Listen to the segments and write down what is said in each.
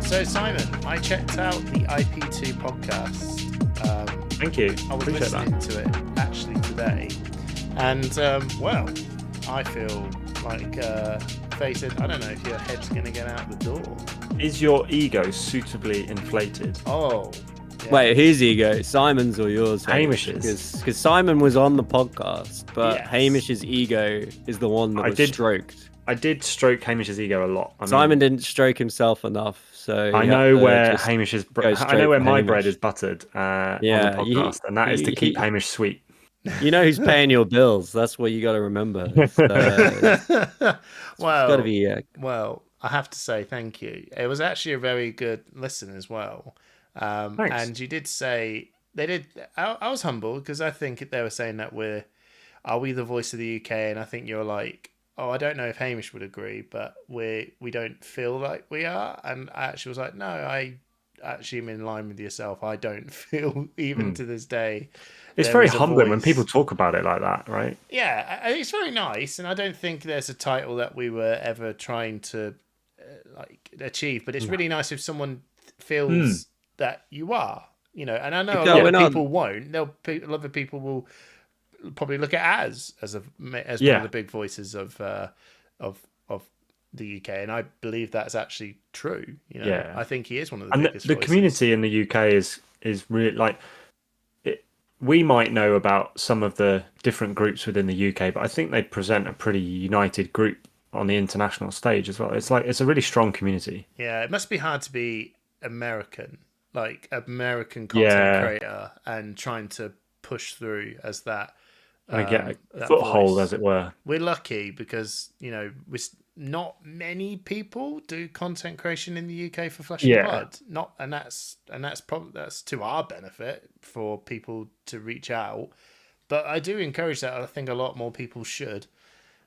So Simon, I checked out the IP2 podcast. Thank you. I was Appreciate listening to it actually today, and well, I feel like facing. I don't know if your head's going to get out the door. Is your ego suitably inflated? Oh, yeah. Wait, whose ego? Simon's or yours? Hamish's. Because Simon was on the podcast, but Yes. Hamish's ego is the one that was stroked. I did stroke Hamish's ego a lot. Simon didn't stroke himself enough, so I you know have to where just Hamish's. go I straight know where for my Hamish. bread is buttered on Yeah, the podcast, and that is to keep Hamish sweet. You know who's paying your bills. That's what you got to remember. It's Well, got to be. well, I have to say thank you. It was actually a very good listen as well. Thanks. And you did say they did. I was humble because I think they were saying that are we the voice of the UK? And I think you're like, oh, I don't know if Hamish would agree, but we don't feel like we are. And I actually was like, no, I actually am in line with yourself. I don't feel even to this day. It's very humbling when people talk about it like that, right? Yeah, it's very nice, and I don't think there's a title that we were ever trying to achieve. But it's really nice if someone feels that you are, And I know a lot of people won't. A lot of people will probably look at as one of the big voices of the UK, and I believe that's actually true. I think he is one of the biggest. The voices. community in the UK is really like. We might know about some of the different groups within the UK, but I think they present a pretty united group on the international stage as well. It's a really strong community. Yeah, it must be hard to be American content creator and trying to push through as that. And get a foothold, voice. as it were. We're lucky because not many people do content creation in the UK for Flesh and Blood. That's to our benefit for people to reach out. But I do encourage that. I think a lot more people should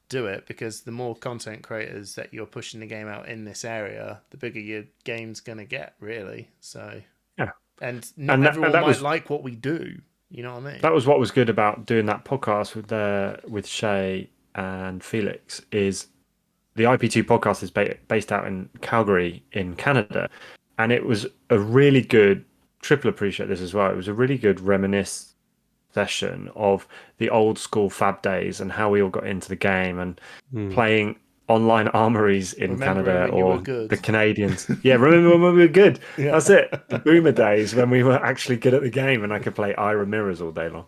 do it because the more content creators that you're pushing the game out in this area, the bigger your game's gonna get, really. So yeah, and not everyone might like what we do. You know what I mean? That was what was good about doing that podcast with Shay and Felix. Is the IP2 podcast is based out in Calgary in Canada, and it was a really good. Triple appreciate this as well. It was a really good reminisce session of the old school Fab days and how we all got into the game and playing online armories in Canada or the Canadians. Yeah, remember when we were good? Yeah. That's it. The boomer days when we were actually good at the game and I could play Ira Mirrors all day long.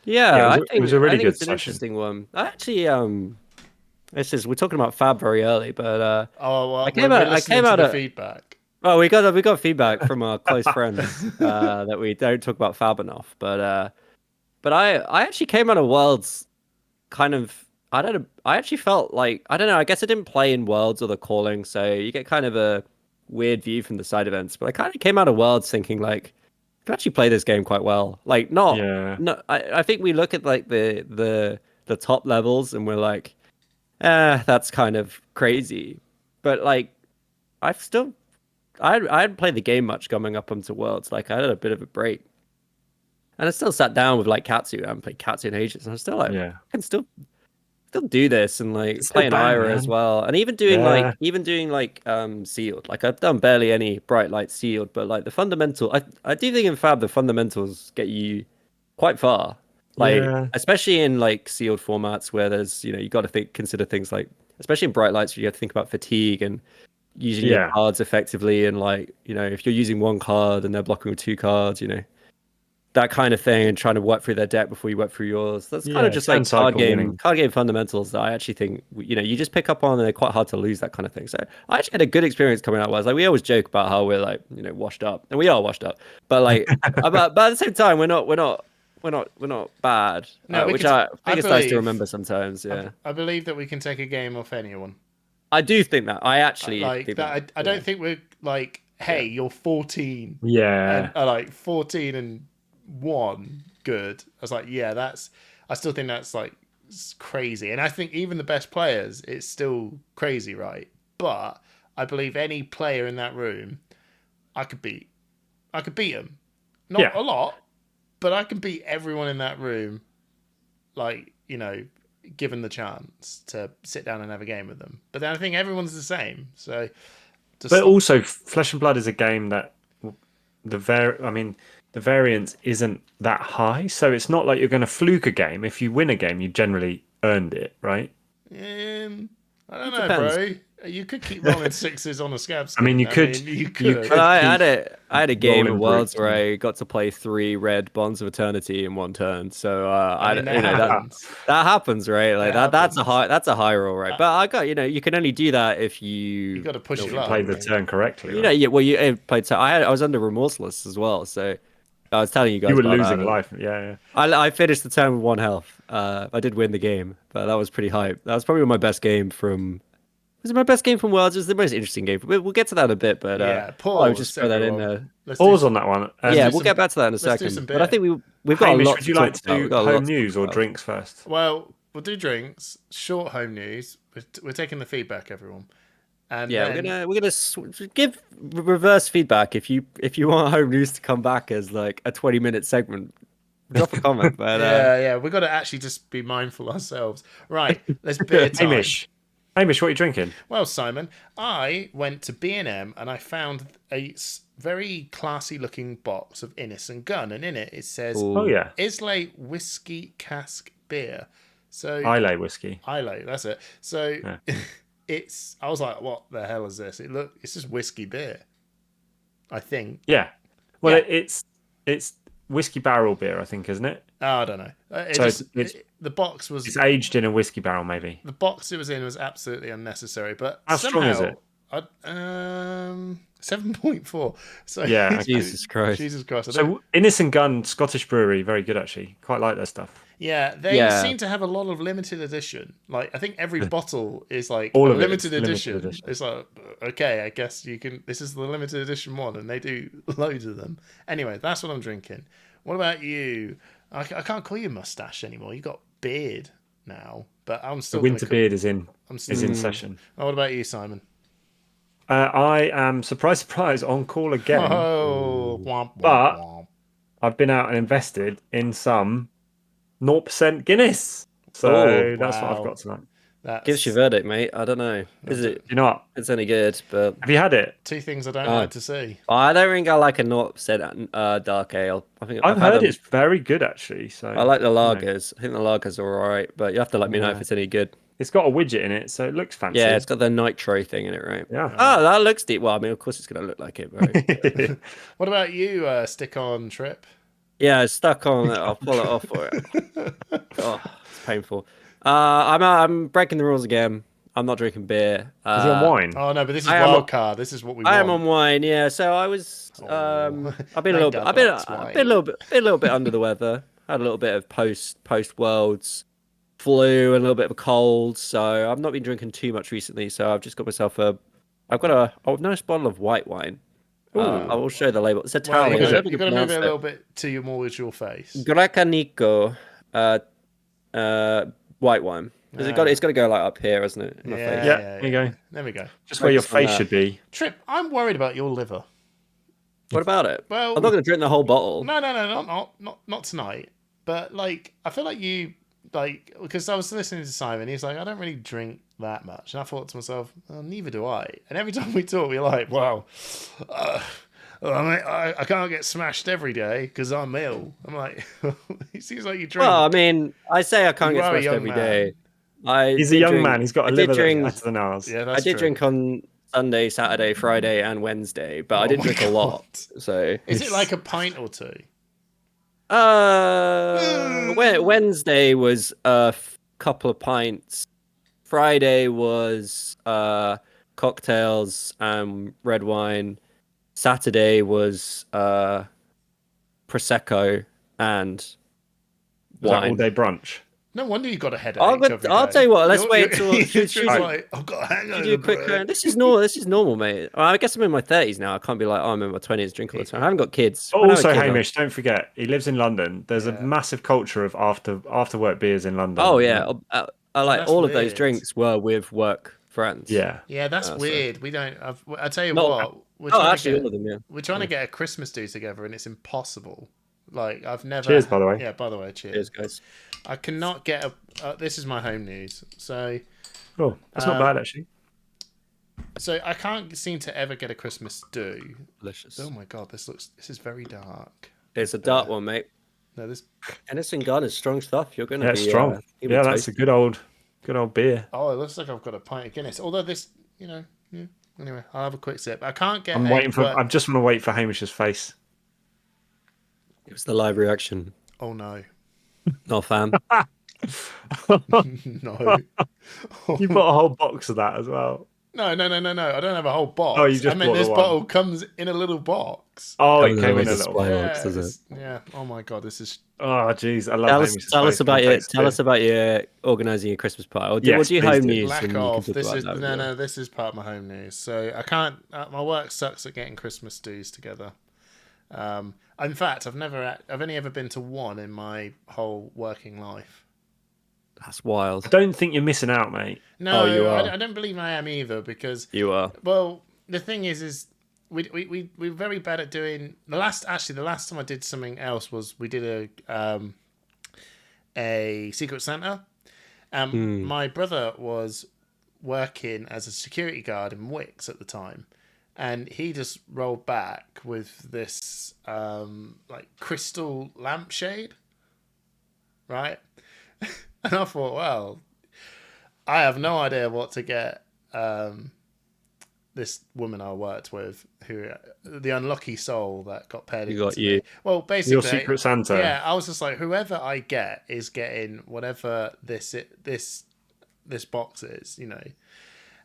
It was a really good session. An interesting one. Actually, we're talking about Fab very early, but I came out of feedback. Well, we got feedback from our close friends that we don't talk about Fab enough, but I actually came out of Worlds kind of. I don't know. I actually felt like I don't know. I guess I didn't play in Worlds or the calling, so you get kind of a weird view from the side events. But I kind of came out of Worlds thinking like I can actually play this game quite well. Like I think we look at like the top levels and we're like, that's kind of crazy. But like I hadn't played the game much coming up onto Worlds. Like I had a bit of a break. And I still sat down with like Katsu. I haven't played Katsu in ages, and I'm still like, I can still do this and like play an Ira as well, and even doing sealed. Like I've done barely any bright light sealed, but like the fundamental, I do think in Fab the fundamentals get you quite far. Like especially in like sealed formats where there's you got to consider things like, especially in bright lights, where you have to think about fatigue and using your cards effectively, and like if you're using one card and they're blocking with two cards, that kind of thing, and trying to work through their deck before you work through yours. That's kind of just like card game fundamentals that I actually think you just pick up on, and they're quite hard to lose, that kind of thing. So I actually had a good experience coming out. Where like we always joke about how we're like washed up, and we are washed up, but like but at the same time we're not bad. No, which I think it's nice to remember sometimes. Yeah, I believe that we can take a game off anyone. I do think that. I actually think that. I don't think we're like, hey, you're 14. Yeah, and like 14 and 1 good. I was like, I still think that's like crazy, and I think even the best players, it's still crazy, right? But I believe any player in that room, I could beat them. Not a lot, but I can beat everyone in that room, like given the chance to sit down and have a game with them. But then I think everyone's the same, so But also, Flesh and Blood is a game that the variance isn't that high, so it's not like you're going to fluke a game. If you win a game, you generally earned it, right? I don't know, bro. You could keep rolling sixes on a scab skin. I mean, you could. I had a game of Worlds brutes, where I got to play 3 red Bonds of Eternity in one turn. So that happens, right? Like that's a high roll, right? But I got you can only do that if you got to push your luck. Played the turn correctly. Right? You played. So I was under Remorseless as well. So I was telling you guys you were about losing that. life. Yeah. I finished the turn with 1 health. I did win the game, but that was pretty hype. That was probably my best game from. Was it my best game from Worlds? It was the most interesting game. We'll get to that in a bit, but pause. I'll just throw that in there. Pause on that one. We'll get back to that in a second. But I think we've got Hamish, a lot would you like to do home news or about. drinks first? Well, we'll do drinks. Short home news. We're taking the feedback, everyone. And we're gonna give reverse feedback if you want home news to come back as like a 20-minute segment. Drop a comment. But we've got to actually just be mindful ourselves. Right, there's beer time. Hamish, what are you drinking? Well, Simon, I went to B&M and I found a very classy-looking box of Innis and Gunn, and in it says, Islay Whiskey Cask Beer. So Islay whiskey. Islay, that's it. So I was like, what the hell is this? It's just whiskey beer, I think. Yeah. Well, it's whiskey barrel beer, I think, isn't it? Oh, I don't know. The box was... It's aged in a whiskey barrel, maybe. The box it was in was absolutely unnecessary, but how strong is it? 7.4. So yeah, Jesus Christ. So Innis and Gunn, Scottish brewery, very good actually. Quite like their stuff. Yeah, they seem to have a lot of limited edition. Like I think every bottle is like all a of limited edition. It's like okay, I guess you can. This is the limited edition one, and they do loads of them. Anyway, that's what I'm drinking. What about you? I can't call you mustache anymore. You got beard now, but I'm still. The winter beard is in session. Oh, what about you, Simon? I am surprise on call again. Oh, but I've been out and invested in some 0% Guinness. So that's what I've got tonight. Give us your verdict, mate. I don't know. Is it? You know what? It's any good, but have you had it? 2 things I don't like to see. I don't think I like a 0% dark ale. I've heard it's very good actually. So I like the lagers. I think the lagers are alright, but you have to let me know if it's any good. It's got a widget in it, so it looks fancy. Yeah, it's got the nitro thing in it, right? Yeah. Oh, that looks deep. Well, I mean, of course it's going to look like it, right? What about you, Stick On Trip? Yeah, it's stuck on it. I'll pull it off for it. Oh, it's painful. I'm breaking the rules again. I'm not drinking beer. Is it on wine? Oh no, but this is wild card. This is what we want. I am on wine, yeah. So I was I've been a little bit under the weather. Had a little bit of post worlds flu and a little bit of a cold, so I've not been drinking too much recently. So I've just got myself I've got a nice bottle of white wine. I will show the label. It's Italian. You've got to move it a little bit to your face. Gracanico, white wine. It's got to go like up here, isn't it? Yeah, there you go. There we go. Just where your face should be. Trip, I'm worried about your liver. What about it? Well, I'm not going to drink the whole bottle. No, not tonight. But like, I feel like you because I was listening to Simon. He's like, I don't really drink that much, and I thought to myself, well, neither do I. And every time we talk, we're like, wow. I can't get smashed every day because I'm ill. I'm like, it seems like you drink. Well, I mean, I say I can't get smashed every day. He's a young man. He's got a liver that's better than ours. Yeah, that's I did drink on Sunday, Saturday, Friday, and Wednesday, but I didn't drink a lot. So is it like a pint or two? Wednesday was a couple of pints. Friday was cocktails and red wine. Saturday was prosecco and wine. All day brunch. No wonder you got a headache. I'll tell you what. Let's wait until I've got a hangover. Do a quick. This is normal. This is normal, mate. I guess I'm in my 30s now. I can't be like, I'm in my 20s, drink all the time. I haven't got kids. But also, Hamish, don't forget, he lives in London. There's a massive culture of after work beers in London. Oh yeah, I like all of those drinks were with work friends. Yeah, that's weird. We don't. I tell you what. All of them. Yeah. We're trying to get a Christmas do together, and it's impossible. Like I've never. Cheers, by the way. Yeah, by the way, cheers. Cheers, guys. I cannot get this is my home news. So. Oh, that's not bad actually. So I can't seem to ever get a Christmas do. Delicious. Oh my god, this is very dark. It's a dark one, mate. No, this. Henderson Gun is strong stuff. You're gonna be strong. you'll be Yeah, that's a toasty. good old beer. Oh, it looks like I've got a pint of Guinness. Although this, yeah. Anyway, I'll have a quick sip. I can't get. I just want to wait for Hamish's face. It was the live reaction. Oh no. Not a fan. No. You bought a whole box of that as well. No. I don't have a whole box. Oh, you just bought this the one. bottle comes in a little box. Oh, Comes it came in a display little. box, does it? Yeah. Oh my god, this is. Oh, jeez, I love Hamish's Tell face. us about your organising your Christmas party. Or Yes, do your please home do. news? Lack and you can of. talk This about is that, no. This is part of my home news. So I can't. My work sucks at getting Christmas dues together. In fact, I've only ever been to one in my whole working life. That's wild. I don't think you're missing out, mate. No, you are. I don't believe I am either because You are. well, the thing is we're very bad at doing the last time I did something else was we did a Secret Santa. My brother was working as a security guard in Wicks at the time, and he just rolled back with this like crystal lampshade, right? And I thought, well, I have no idea what to get this woman I worked with, who the unlucky soul that got paired. You got into you. me. Well, basically, Your Secret Santa. Yeah, I was just like, whoever I get is getting whatever this box is, and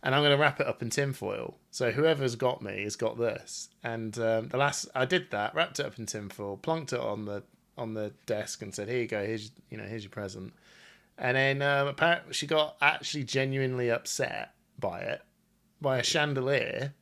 I'm going to wrap it up in tinfoil. So whoever's got me has got this. And I did that, wrapped it up in tinfoil, plunked it on the desk, and said, "Here you go. Here's your present." And then apparently she got actually genuinely upset by a chandelier,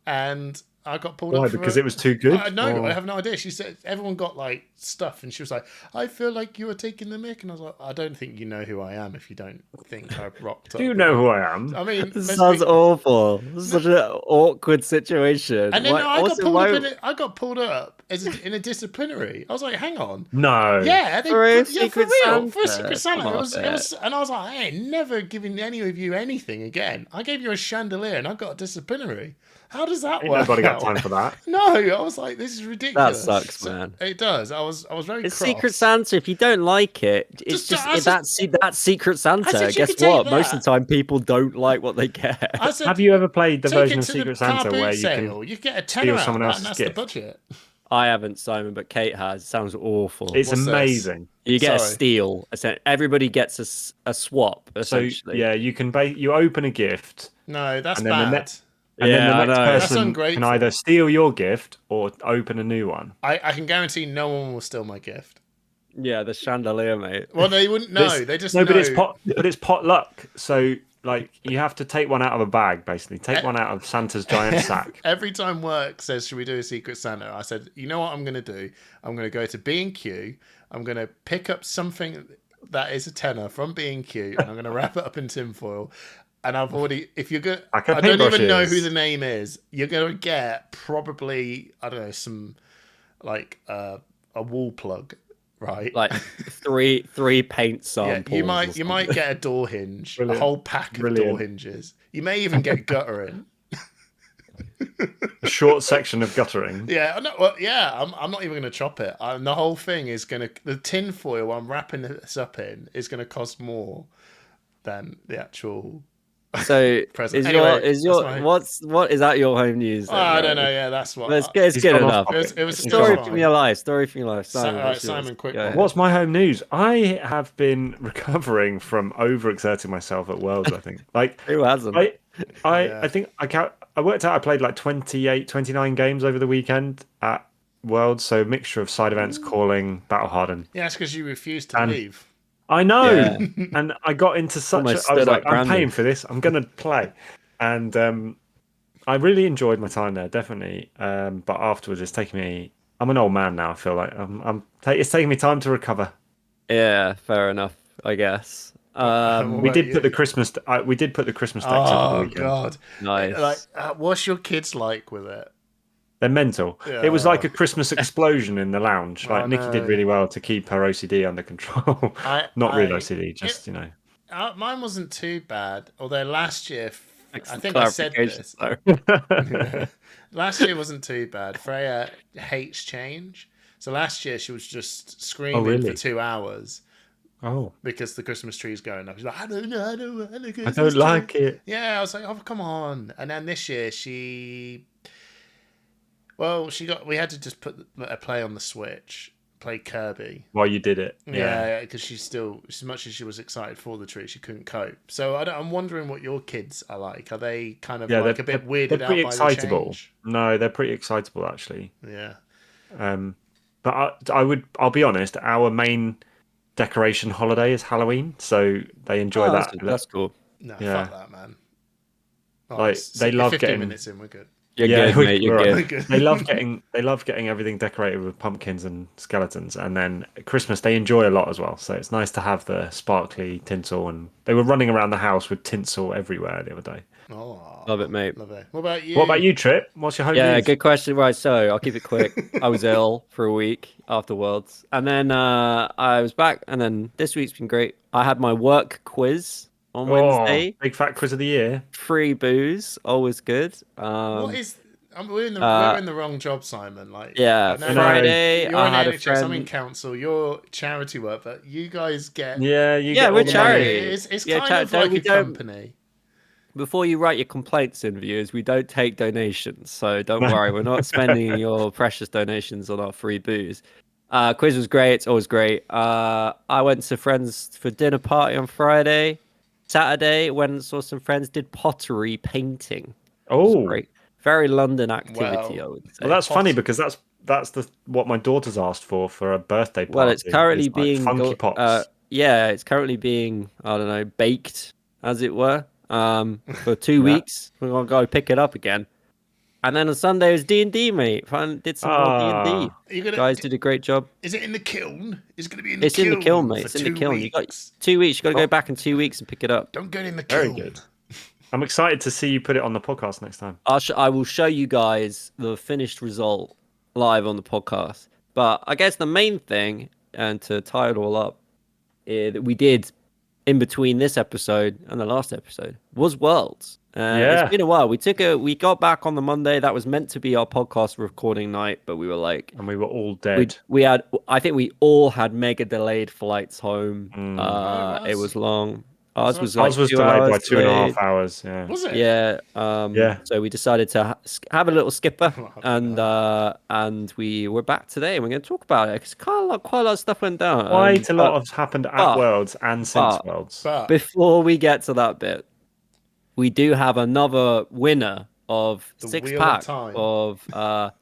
and I got pulled up. Why? Because it was too good? No, I have no idea. She said everyone got like stuff, and she was like, "I feel like you were taking the mick," and I was like, "I don't think you know who I am if you don't think I've rocked up." Do you know who I am? I mean, This sounds awful. This is such an awkward situation. And then I got pulled up in a disciplinary. I was like, "Hang on." No. Yeah, For a for Secret real, for a Santa. Secret Santa. Come It on, was, and I was like, I ain't never giving any of you anything again. I gave you a chandelier and I got a disciplinary. How does that Ain't work? nobody got out? time for that. No, I was like, this is ridiculous. That sucks, man. It does. I was very It's cross. Secret Santa. If you don't like it, it's that's Secret Santa. said you Guess could take what? Most of that. the time, people don't like what they get. I said, Have you ever played the take version it of to Secret the car Santa boot where you sale. can? You get a steal tenner out of someone that, else's and that's gift? the budget. I haven't, Simon, but Kate has. Sounds awful. It's What's this? amazing. You get a Sorry. steal. Everybody gets a swap, So essentially. yeah, you can you open a gift, No, that's And then the bad. next- and then Yeah, the I next know. That's person ungrateful. can either steal your gift or open a new one. I can guarantee no one will steal my gift. Yeah, the chandelier, mate. Well, they wouldn't know. This- They just no, know. but it's potluck. So like you have to take one out of a bag, basically. Take one out of Santa's giant sack. Every time work says, "Should we do a Secret Santa?" I said, "You know what I'm going to do? I'm going to go to B&Q. I'm going to pick up something that is a tenner from B&Q, and I'm going to wrap it up in tinfoil." And I've already, if you're good, Like a I don't even know paintbrushes. who the name is. You're going to get probably, I don't know, some like a wall plug, right? Like three paint Yeah, samples. you might get a door hinge, Brilliant. a whole pack of door Brilliant. hinges. You may even get guttering. A short section of guttering. Yeah, no, well, yeah. I'm not even going to chop it. The whole thing is the tin foil I'm wrapping this up in is going to cost more than the actual. So Present. is Anyway, your that's what is that your home news? Oh, I don't know. Yeah, that's what. It's He's good gone off enough. topic. It was He's still gone Story off fine. from your life. Story from your life. Simon, Alright, what's yours? Simon, quick Go one. ahead. What's my home news? I have been recovering from overexerting myself at Worlds, I think. Like Who hasn't? I think I worked out I played like 28, 29 games over the weekend at Worlds, so a mixture of side events, calling, battle hardened. Yeah, it's because you refused to And- leave. I know. Yeah. And I got into such Almost I was stood like, up I'm paying Brandon. for this. I'm gonna play. And I really enjoyed my time there, definitely. But afterwards it's taking me I'm an old man now, I feel like. It's taking me time to recover. Yeah, fair enough. I guess. We did put the Christmas we did put the Christmas decks up at the Oh weekend. God! Nice. Like, what's your kids like with it? They're mental. Yeah. It was like a Christmas explosion in the lounge. Like I Nikki did know. really well to keep her OCD under control. Not real OCD, just mine wasn't too bad. Although last year I think I said this. Last year wasn't too bad. Freya hates change. So last year she was just screaming for 2 hours. Oh, because the Christmas tree's going up. She's like, I don't want the Christmas I don't tree. like it. Yeah, I was like, oh, come on. And then this year we had to just put a play on the Switch, play Kirby. While you did it. Yeah, because she's still, as much as she was excited for the tree, she couldn't cope. So I'm wondering what your kids are like. Are they kind of like a bit weirded out by excitable. the change? No, they're pretty excitable actually. Yeah. But I'll be honest, our main decoration holiday is Halloween, so they enjoy that. That's cool. No, fuck that, man. They love 15 getting minutes in, we're good. You're good, mate. You're good. They love getting everything decorated with pumpkins and skeletons, and then Christmas they enjoy a lot as well. So it's nice to have the sparkly tinsel, and they were running around the house with tinsel everywhere the other day. Oh, love it, mate. Love it. What about you? What about you, Trip? What's your home Yeah, news? good question. Right, so I'll keep it quick. I was ill for a week after Worlds, and then I was back, and then this week's been great. I had my work quiz on Wednesday. Big fat quiz of the year. Free booze, always good. What is? We're in the wrong job, Simon. Like, Friday. You're I in had NHS, a friend. I'm in council. You're charity work, but you guys get. We're charity. It's kind of like a company. Before you write your complaints in viewers, we don't take donations, so don't worry. We're not spending your precious donations on our free booze. Quiz was great. It's always great. I went to friends for dinner party on Friday. Saturday, went and saw some friends. Did pottery painting. Oh, great. Very London activity, I would say. Well, that's funny because that's what my daughter's asked for a birthday party. Well, it's currently being funky pots. It's currently being baked, as it were. For 2 weeks. We're gonna go pick it up again. And then on Sunday it was D&D, mate. Did some more D&D. Guys did a great job. Is it in the kiln? It's going to be in the kiln. It's in the kiln, mate. It's in the kiln. You got 2 weeks. You got to go back in 2 weeks and pick it up. Don't get in the kiln. Very good. I'm excited to see you put it on the podcast next time. I will show you guys the finished result live on the podcast. But I guess the main thing, and to tie it all up, that we did in between this episode and the last episode was Worlds. It's been a while. We got back on the Monday. That was meant to be our podcast recording night, but we were like, and we were all dead. I think we all had mega delayed flights home. It was long. Ours was delayed by 2.5 hours. Yeah. Was it? Yeah. So we decided to have a little skipper, and we were back today, and we're going to talk about it because quite a lot of stuff went down. Quite a lot has happened at Worlds and since Worlds. Before we get to that bit, we do have another winner of the 6-pack of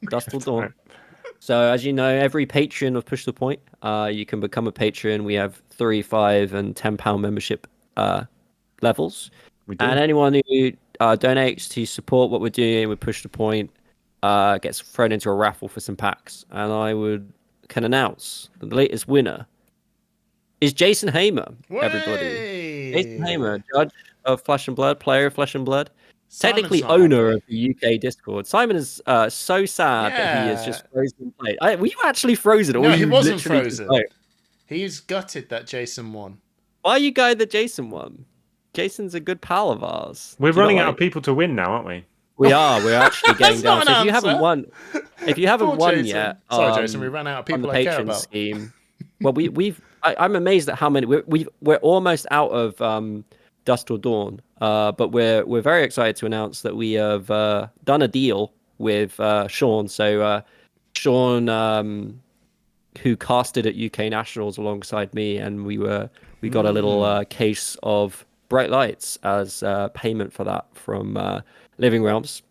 Dust Till Dawn. So as you know, every patron of Push the Point, you can become a patron. We have £3, £5, and £10 membership levels. And anyone who donates to support what we're doing with Push the Point gets thrown into a raffle for some packs. And I can announce that the latest winner is Jason Hamer, everybody. Jason Hamer, judge of Flesh and Blood, player of Flesh and Blood. Technically owner of the UK Discord. Simon is so sad that he is just frozen in place. Were you actually frozen? No, he wasn't frozen. He's gutted that Jason won. Why are you guy that Jason won? Jason's a good pal of ours. We're running out of people to win now, aren't we? We are. We're actually getting down. So if you haven't won yet, sorry, Jason, we ran out of people on the Patreon scheme. Well, I'm amazed at how many. We're almost out of Dust Till Dawn, but we're very excited to announce that we have done a deal with Sean. So Sean, who casted at UK Nationals alongside me, and we got a little case of bright lights as payment for that from Living Realms.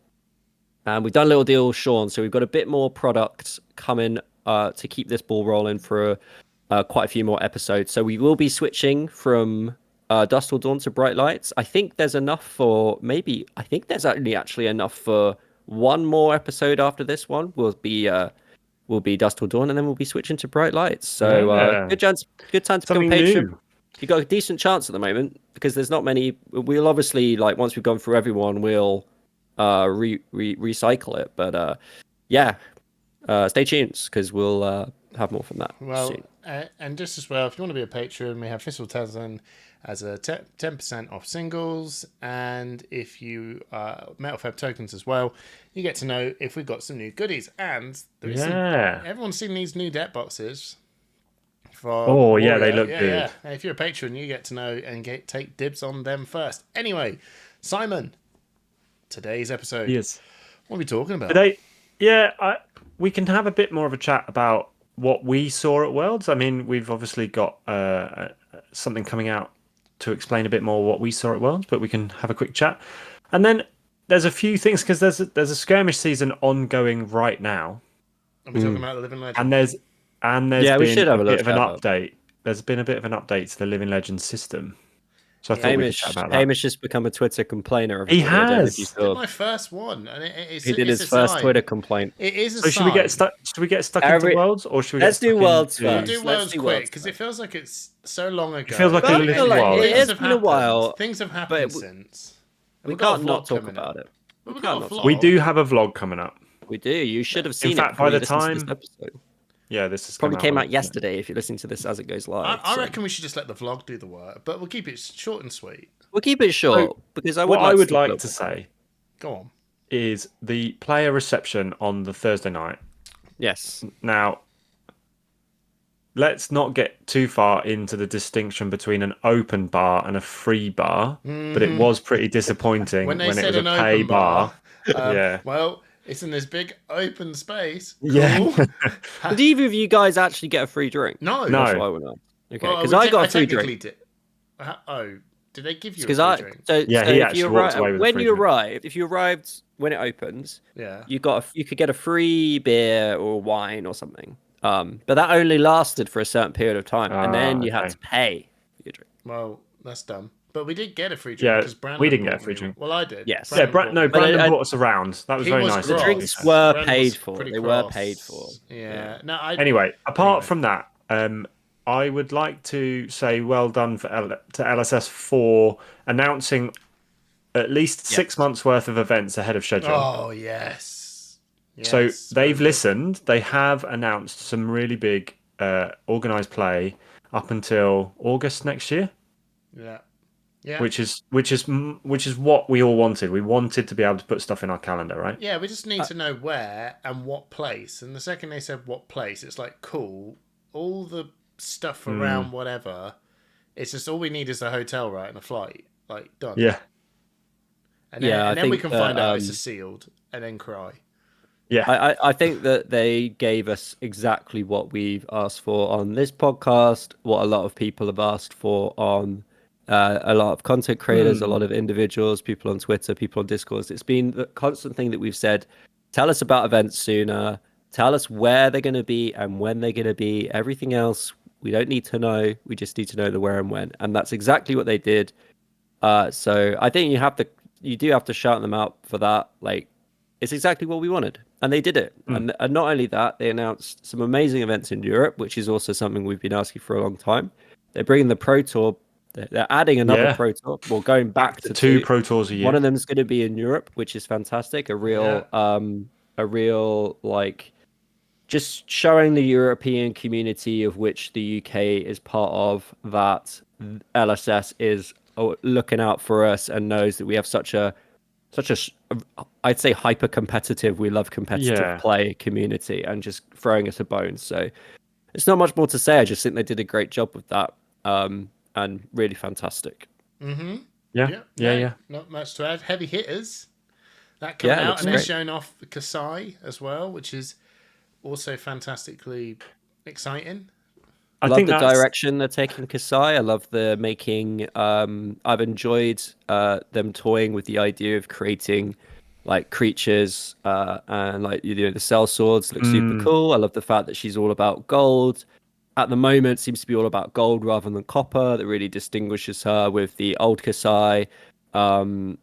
And we've done a little deal with Sean, so we've got a bit more product coming to keep this ball rolling for quite a few more episodes. So we will be switching from Dust Till Dawn to Bright Lights. I think there's enough for there's actually enough for one more episode after this one. Will be Dust Till Dawn, and then we'll be switching to Bright Lights. So good time to become a patron. You've got a decent chance at the moment because there's not many. We'll obviously, like, once we've gone through everyone, we'll recycle it. But stay tuned because we'll have more from that soon. And just as well, if you want to be a patron, we have Thistle Tasman, has a 10% off singles, and if you Metal Fab tokens as well, you get to know if we've got some new goodies. And there is everyone's seen these new deck boxes. Oh yeah, they look good. Yeah. And if you're a patron, you get to know and take dibs on them first. Anyway, Simon, today's episode. Yes. What are we talking about? Today, we can have a bit more of a chat about what we saw at Worlds. I mean, we've obviously got something coming out to explain a bit more what we saw at Worlds, but we can have a quick chat. And then there's a few things, because there's a skirmish season ongoing right now. Are we talking about the Living Legend? And there's we been should have a a bit of an look at update. There's been a bit of an update to the Living Legend system. So I thought we could chat about that. Hamish has become a Twitter complainer. He has. He did my first one, and he did his first Twitter complaint. It is a so should we get stuck? Should we get stuck into Worlds, or should we? Let's do Worlds first. We'll do Worlds quick, because it feels like it's so long ago. It feels like a little while. It has been a while. Things have happened since. We can't not talk about it. We do have a vlog coming up. We do. You should have seen it. In fact, by the time this episode. Yeah, this is probably came out yesterday. If you're listening to this as it goes live, I reckon we should just let the vlog do the work, but we'll keep it short and sweet. We'll keep it short because what I would like to say. Go on. Is the player reception on the Thursday night? Yes. Now, let's not get too far into the distinction between an open bar and a free bar, but it was pretty disappointing when it was a pay bar. Yeah. Well, it's in this big open space. Cool. Yeah. Did either of you guys actually get a free drink? No. That's what I would know. Okay, because I got a free drink. Did they give you a free drink? So he actually walked away with when you drink. arrived, if you arrived when it opens, you could get a free beer or wine or something. But that only lasted for a certain period of time, and then you had to pay for your drink. Well, that's dumb. But we did get a free drink because Brandon. We didn't get a free drink. Well, I did. Yes. Brandon brought us around. That was very nice. The drinks were paid for. They were paid for. Yeah. No. Anyway, apart from that, I would like to say well done to LSS for announcing at least 6 months worth of events ahead of schedule. Oh yes. So they've listened. They have announced some really big organised play up until August next year. Yeah. Yeah. Which is what we all wanted. We wanted to be able to put stuff in our calendar, right? Yeah, we just need to know where and what place. And the second they said what place, it's like cool. All the stuff around whatever. It's just all we need is a hotel, right, and a flight. Like done. Yeah. And then we can find out it's sealed and then cry. Yeah. I think that they gave us exactly what we've asked for on this podcast, what a lot of people have asked for on a lot of content creators, a lot of individuals, people on Twitter, people on Discord. It's been the constant thing that we've said. Tell us about events sooner. Tell us where they're going to be and when they're going to be. Everything else, we don't need to know. We just need to know the where and when. And that's exactly what they did. So I think you do have to shout them out for that. Like, it's exactly what we wanted. And they did it. And not only that, they announced some amazing events in Europe, which is also something we've been asking for a long time. They're bringing the Pro Tour. They're adding another Pro Tour. Well, going back to two Pro Tours a year. One of them is going to be in Europe, which is fantastic. A real like, just showing the European community of which the UK is part of, that LSS is looking out for us and knows that we have such a I'd say hyper competitive. We love competitive play community and just throwing us a bone. So it's not much more to say. I just think they did a great job with that. And really fantastic. Mm-hmm. Yeah. Not much to add. Heavy hitters. That came out, and they're showing off Kasai as well, which is also fantastically exciting. I love the direction they're taking Kasai. I love the making. I've enjoyed them toying with the idea of creating like creatures and like the cell swords look super cool. I love the fact that she's all about gold. At the moment, seems to be all about gold rather than copper. That really distinguishes her with the old Kasai. And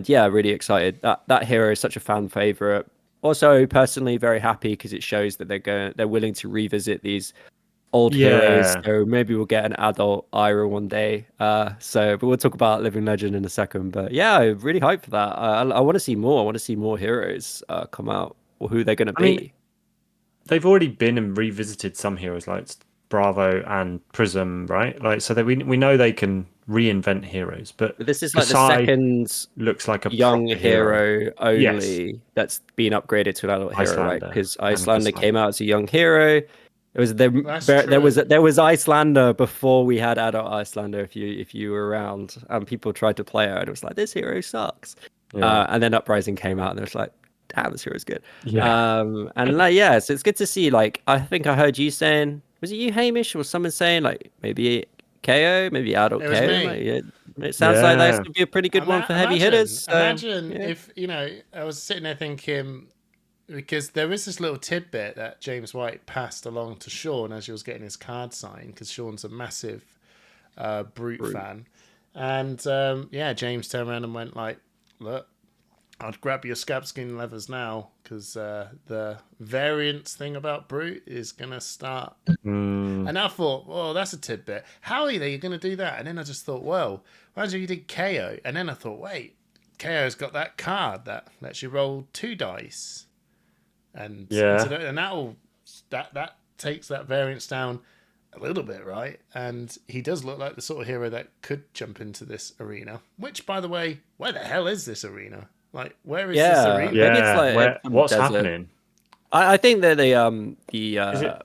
yeah, really excited. That hero is such a fan favorite. Also, personally, very happy because it shows that they're willing to revisit these old heroes. So maybe we'll get an adult Ira one day. But we'll talk about Living Legend in a second. But yeah, I'm really hyped for that. I want to see more. I want to see more heroes come out, or who they're going to be. Mean, they've already been and revisited some heroes like Bravo and Prism, right? Like, so that we know they can reinvent heroes. But this is like the Kasai second looks like a young proper hero Yes. only that's been upgraded to an adult hero, right? Icelander Because and Icelander Kasai. came out as a young hero. It was there. That's There was true. Icelander before we had adult Icelander. If you were around, and people tried to play her, and it was like this hero sucks. Yeah. And then Uprising came out, and it was like, damn, this hero's good. Yeah. And like, yeah, so it's good to see. Like, I think I heard you saying, was it you, Hamish, or someone saying like maybe KO, maybe adult It was KO? me. Like, it sounds like that's Yeah. gonna be a pretty good one for heavy Imagine, hitters. So, imagine yeah. if I was sitting there thinking, because there is this little tidbit that James White passed along to Sean as he was getting his card signed, because Sean's a massive Brute fan, and James turned around and went like, "Look, I'd grab your scab skin levers now, because the variants thing about Brute is gonna start." And I thought, well, that's a tidbit. How are you going to do that? And then I just thought, well, imagine you did KO. And then I thought, wait, KO's got that card that lets you roll 2 dice. And that takes that variance down a little bit, right? And he does look like the sort of hero that could jump into this arena. Which, by the way, where the hell is this arena? Like, where is this arena? Maybe it's like what's desert. happening? I think that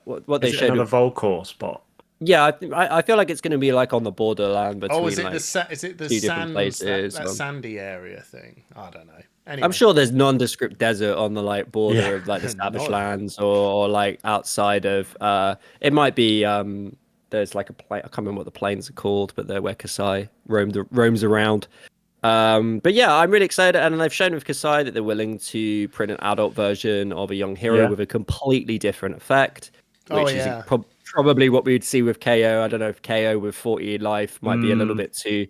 what they Is it showed. another Volcor spot? Yeah, I feel like it's going to be like on the borderland between. Oh, is it like, the two different sand places, that sandy area thing? I don't know. Anyway. I'm sure there's nondescript desert on the like border of like the established lands or like outside of. It might be there's like a plane. I can't remember what the planes are called, but they're where Kasai roams around. But yeah, I'm really excited, and they've shown with Kasai that they're willing to print an adult version of a young hero with a completely different effect, which is probably what we'd see with KO. I don't know if KO with 40 life might be a little bit too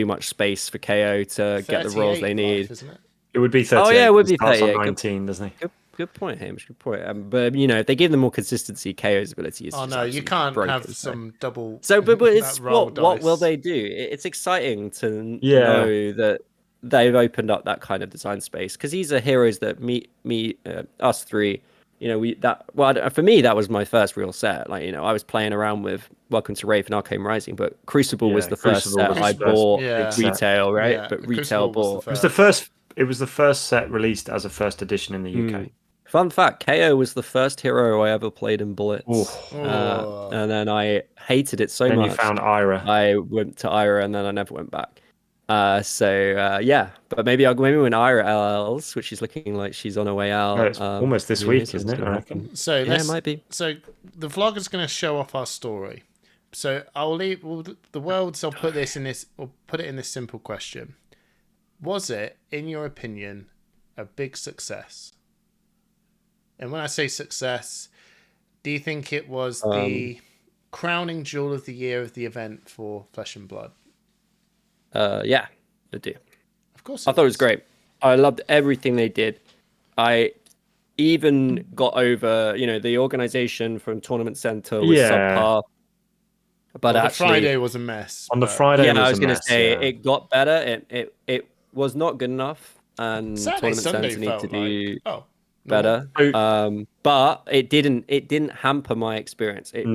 much space for KO to get the rolls they need. Life, isn't it? It would be 38. Oh yeah, it would be starts 38. on 19, doesn't he? Good point, Hamish. Good point. But if they give them more consistency, KO's ability is. Oh no, you can't have some double. So, but it's what dice. will they do? It's exciting to know that they've opened up that kind of design space, because these are heroes that us three. For me that was my first real set. Like I was playing around with Welcome to Wraith and Arcane Rising, but Crucible was the first set I bought retail, right? Yeah, but retail bought. It was the first set released as a first edition in the UK. Fun fact: KO was the first hero I ever played in Bullets, and then I hated it so much. Then you found Ira. I went to Ira, and then I never went back. But maybe when Ira LLs, which is looking like she's on her way out. It's almost this week, isn't it? I reckon. So it might be. So the vlogger's going to show off our story. So I'll leave the worlds. I'll put this in this. Or put it in this simple question: was it, in your opinion, a big success? And when I say success, do you think it was the crowning jewel of the year of the event for Flesh and Blood? Yeah, I do. Of course. I thought it was great. I loved everything they did. I even got over, the organization from Tournament Center was subpar. But actually, Friday was a mess. On the Friday, I was going to say it got better. It was not good enough, and Saturday, Tournament Sunday Center need to do better. No. But it didn't hamper my experience. It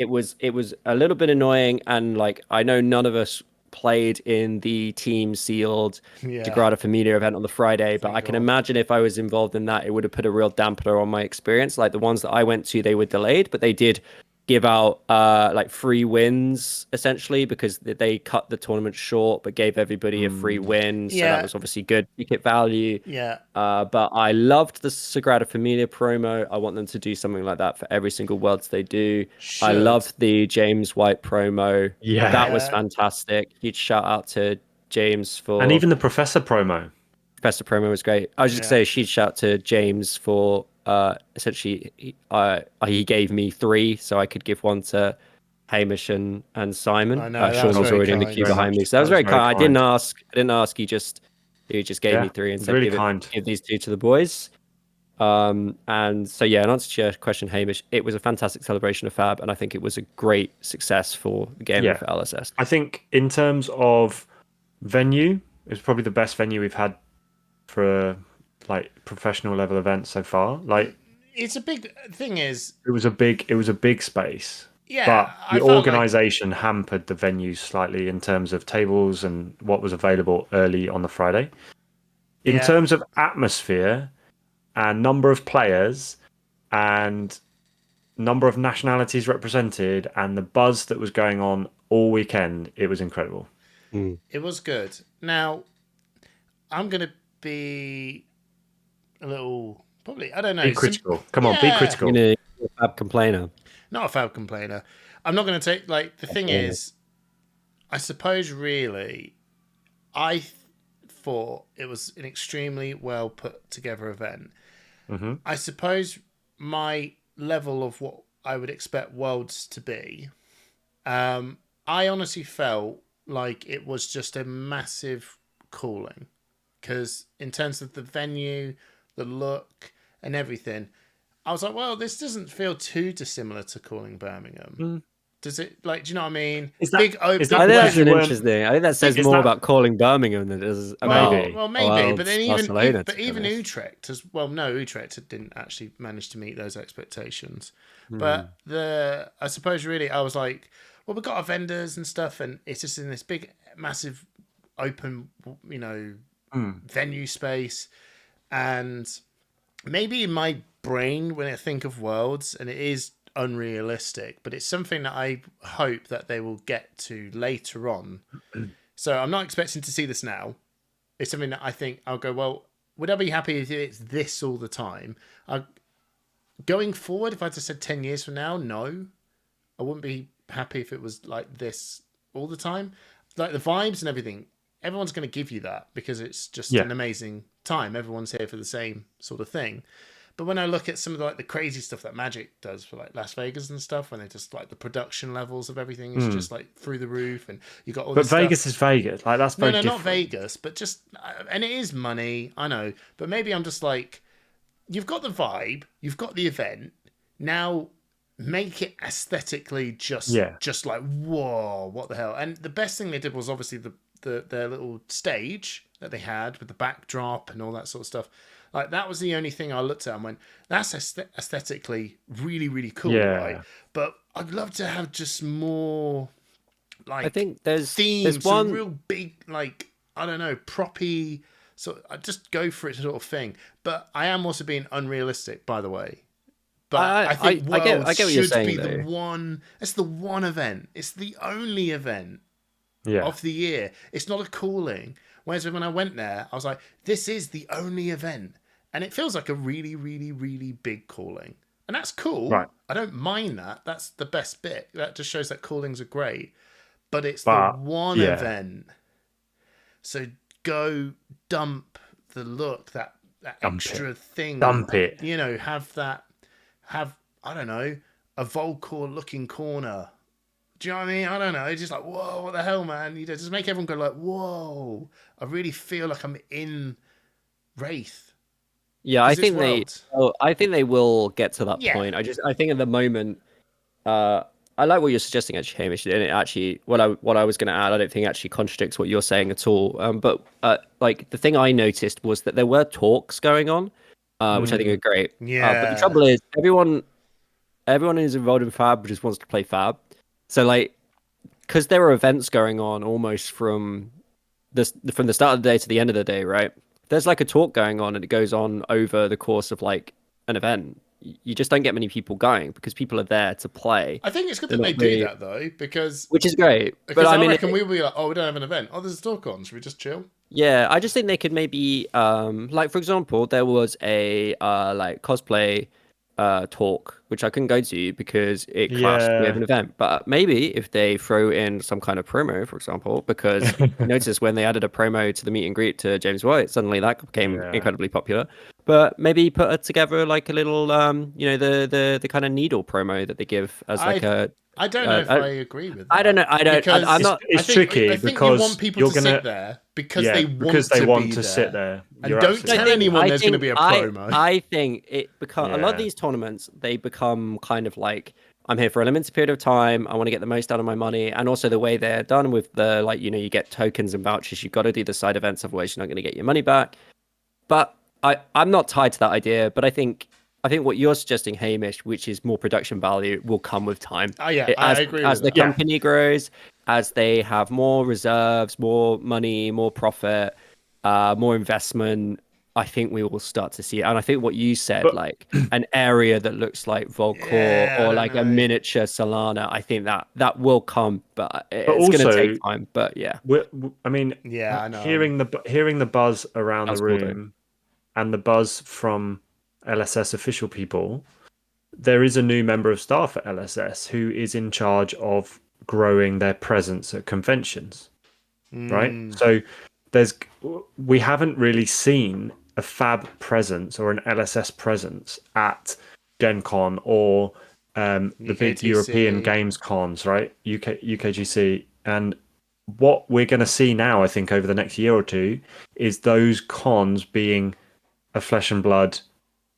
was a little bit annoying, and like I know none of us played in the team sealed Sagrada Familia event on the Friday, but I can imagine if I was involved in that, it would have put a real dampener on my experience. Like the ones that I went to, they were delayed, but they did give out like free wins essentially, because they cut the tournament short but gave everybody a free win, so that was obviously good ticket value. But I loved the Sagrada Familia promo. I want them to do something like that for every single Worlds they do. I loved the James White promo. That was fantastic. Huge shout out to James for, and even the Professor promo was great. I was just gonna say huge shout to James for essentially he gave me 3, so I could give one to Hamish and Simon. Sean was already in the queue behind me, so that was very kind. I didn't ask. He just gave me 3 and said, really give these 2 to the boys. And so in answer to your question, Hamish, it was a fantastic celebration of Fab, and I think it was a great success for the game for LSS. I think in terms of venue, it's probably the best venue we've had for like professional level events so far. Like, it's a big thing. It was a big space. Yeah, but I the felt organisation hampered the venues slightly in terms of tables and what was available early on the Friday. In Yeah. terms of atmosphere and number of players and number of nationalities represented and the buzz that was going on all weekend, it was incredible. It was good. Now, I'm going to be a little, probably, I don't know. Be critical. Come on, be Yeah. critical. I'm gonna be a fab complainer. Not a foul complainer. I'm not going to take, like, the thing is, I suppose really, I thought it was an extremely well put together event. Mm-hmm. I suppose my level of what I would expect Worlds to be, I honestly felt like it was just a massive calling. Because in terms of the venue, the look, and everything, I was like, well, this doesn't feel too dissimilar to calling Birmingham. Does it? Like, do you know what I mean? Is that- Big open. is that I think because that's you an weren't- interesting. I think that says Is more that- about calling Birmingham than it does about. Well, maybe, Worlds, but then Barcelona, to be even honest. Utrecht as well. No, Utrecht didn't actually manage to meet those expectations. Hmm. But I suppose really, I was like, well, we've got our vendors and stuff, and it's just in this big, massive, open, venue space, and maybe in my brain when I think of Worlds, and it is unrealistic, but it's something that I hope that they will get to later on. So I'm not expecting to see this now. It's something that I think I'll go, well, would I be happy if it's this all the time? Going forward, if I just said 10 years from now, no. I wouldn't be happy if it was like this all the time. Like the vibes and everything, everyone's going to give you that because it's just an amazing time. Everyone's here for the same sort of thing. But when I look at some of the crazy stuff that Magic does for like Las Vegas and stuff, when they just like the production levels of everything is just like through the roof, and you got all. But this Vegas stuff. is Vegas. Like that's very different. Not Vegas, but just and it is money. I know, but maybe I'm just like, you've got the vibe, you've got the event. Now make it aesthetically just like whoa, what the hell? And the best thing they did was obviously their little stage that they had with the backdrop and all that sort of stuff. Like that was the only thing I looked at and went, that's aesthetically really, really cool, right? But I'd love to have just more like I think there's themes, one real big, like, I don't know, proppy. So I just go for it sort of thing. But I am also being unrealistic, by the way. But I think I get what you're should saying, be though. the one. It's the one event. It's the only event Yeah. of the year. It's not a calling. Whereas when I went there, I was like, this is the only event. And it feels like a really, really, really big calling. And that's cool. Right. I don't mind that. That's the best bit. That just shows that callings are great. But it's the one event. So go dump the look, that extra thing. Dump it. You know, have, I don't know, a Volcor looking corner. Do you know what I mean? I don't know. It's just like, whoa, what the hell, man? You know, just make everyone go like, whoa. I really feel like I'm in Wraith. Yeah, I think they will get to that point. I think at the moment, I like what you're suggesting actually, Hamish, and it actually what I was going to add, I don't think actually contradicts what you're saying at all. But like the thing I noticed was that there were talks going on, which I think are great. Yeah. But the trouble is, everyone who's involved in Fab just wants to play Fab. So like, because there are events going on almost from the start of the day to the end of the day, right? There's like a talk going on and it goes on over the course of like an event. You just don't get many people going because people are there to play. I think it's good that they do that though, because which is great. Because but I reckon we will be like, oh, we don't have an event. Oh, there's a talk on. Should we just chill? Yeah, I just think they could maybe like for example, there was a like cosplay talk which I couldn't go to because it clashed with an event. But maybe if they throw in some kind of promo, for example, because notice when they added a promo to the meet and greet to James White, suddenly that became incredibly popular. But maybe put together like a little the kind of needle promo that they give as like I don't know if I agree with that. I don't know. I'm not. It's tricky I think because you want people to sit there because they want to sit there. And don't tell anyone there's going to be a promo. I think it becomes a lot of these tournaments. They become kind of like, I'm here for a limited period of time. I want to get the most out of my money, and also the way they're done with the like, you get tokens and vouchers. You've got to do the side events, otherwise you're not going to get your money back. But I'm not tied to that idea. But I think I think what you're suggesting, Hamish, which is more production value, will come with time. Oh yeah, As I agree as with the that. company grows, as they have more reserves, more money, more profit, more investment, I think we will start to see it. And I think what you said, But like an area that looks like Volcore Yeah, I or don't like a know. miniature Solana, I think that will come, but it's going to take also, time. But yeah, I mean, Yeah, I know. hearing the buzz around the sounds cool though. room and the buzz from LSS official people, there is a new member of staff at LSS who is in charge of growing their presence at conventions, right? Mm. So we haven't really seen a Fab presence or an LSS presence at Gen Con or the big European UKTC. games cons, right? UKGC. And what we're going to see now, I think, over the next year or two, is those cons being a flesh and blood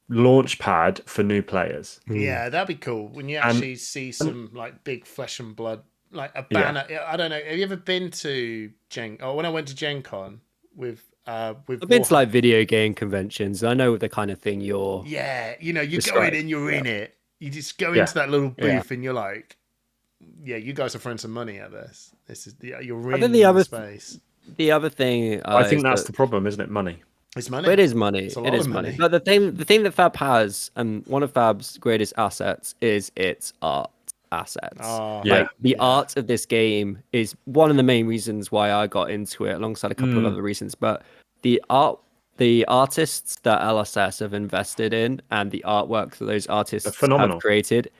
launch pad for new players. Yeah, that'd be cool when you And, actually see and some like big flesh and blood, like a yeah, banner. I don't know. Have you ever been to Gen? Oh, when I went to Gen Con with I've been to Warhammer. like video game conventions. I know the kind of thing you're Yeah, you go in describing. and you're Yeah. in it. You just go yeah. into that little Yeah. booth and you're like, yeah, you guys are throwing some money at this. This is you're I in think the space. the other thing I think is that's that the problem, isn't it? Money. It's money. it is money. It's a It lot is of money. money. But the thing that Fab has, and one of Fab's greatest assets, is its art assets. Oh, Yeah. Like the yeah. art of this game is one of the main reasons why I got into it, alongside a couple of Mm. other reasons. But the artists that LSS have invested in and the artwork that those They're artists have phenomenal. created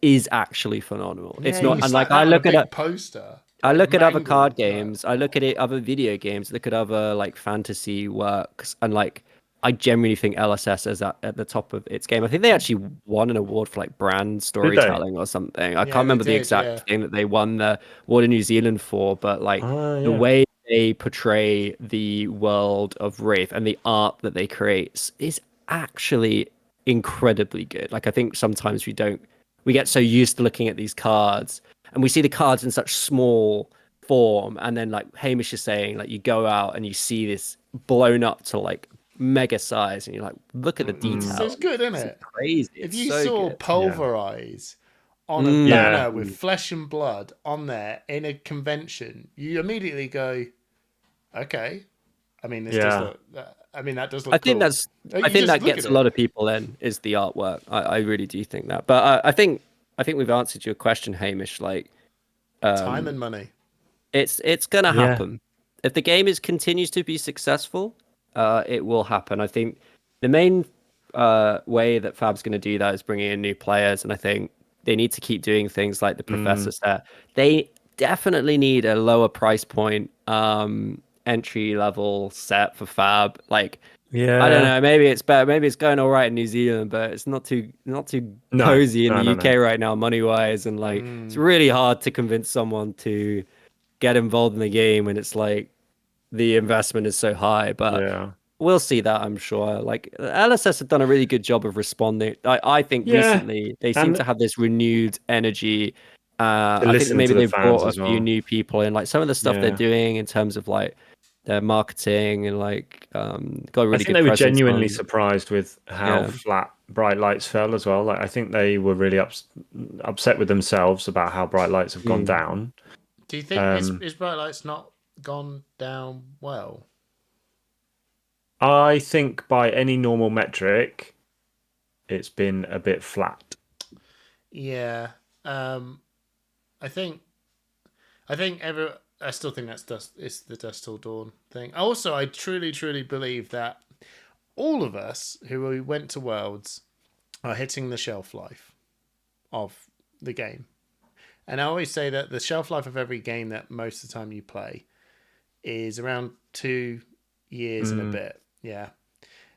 is actually phenomenal. Yeah, It's not, you and sat like that I on a look at big poster. I like, look at other card mangled, games, I look at it other video games, look at other like fantasy works, and like I genuinely think LSS is at the top of its game. I think they actually won an award for like brand Did they? storytelling or something. I Yeah, can't they remember the did, exact yeah. thing that they won the award in New Zealand for, but like Ah, the yeah. way they portray the world of Wraith and the art that they create is actually incredibly good. Like I think sometimes we get so used to looking at these cards and we see the cards in such small form, and then like Hamish is saying, like you go out and you see this blown up to like mega size, and you're like, look at the detail. It's good, isn't It's it? crazy. If It's you so saw good. Pulverize on a Yeah. banner with flesh and blood on there in a convention, you immediately go, okay. I mean, this does Yeah. look. I mean, that does look I think cool. that's. You I think just that look gets at a lot it. of people in is the artwork. I really do think that. But I think we've answered your question, Hamish. Like Time and money. it's gonna Yeah. happen. If the game continues to be successful, it will happen. I think the main way that Fab's going to do that is bringing in new players, and I think they need to keep doing things like the Professor set. They definitely need a lower price point entry level set for Fab. Like I don't Yeah. know, maybe it's better. Maybe it's going all right in New Zealand, but it's not too No. cozy in No, the no, UK no. right now, money wise, and like it's really hard to convince someone to get involved in the game when it's like the investment is so high. But Yeah. we'll see that, I'm sure. Like LSS have done a really good job of responding. I think Yeah. recently they seem And to have this renewed energy. to I think that listen maybe to the they've fans brought as a few well. new people in. Like some of the stuff they're Yeah. doing in terms of like their marketing and like got a I really think good they were presence genuinely on. surprised with how Yeah. flat Bright Lights fell as well. Like I think they were really upset with themselves about how Bright Lights have gone down. Do you think is Bright Lights not gone down well? I think by any normal metric, it's been a bit flat. Yeah. I think I still think that's dust. It's the Dust Till Dawn thing. Also, I truly believe that all of us who went to Worlds are hitting the shelf life of the game. And I always say that the shelf life of every game that most of the time you play is around 2 years and a bit. Yeah.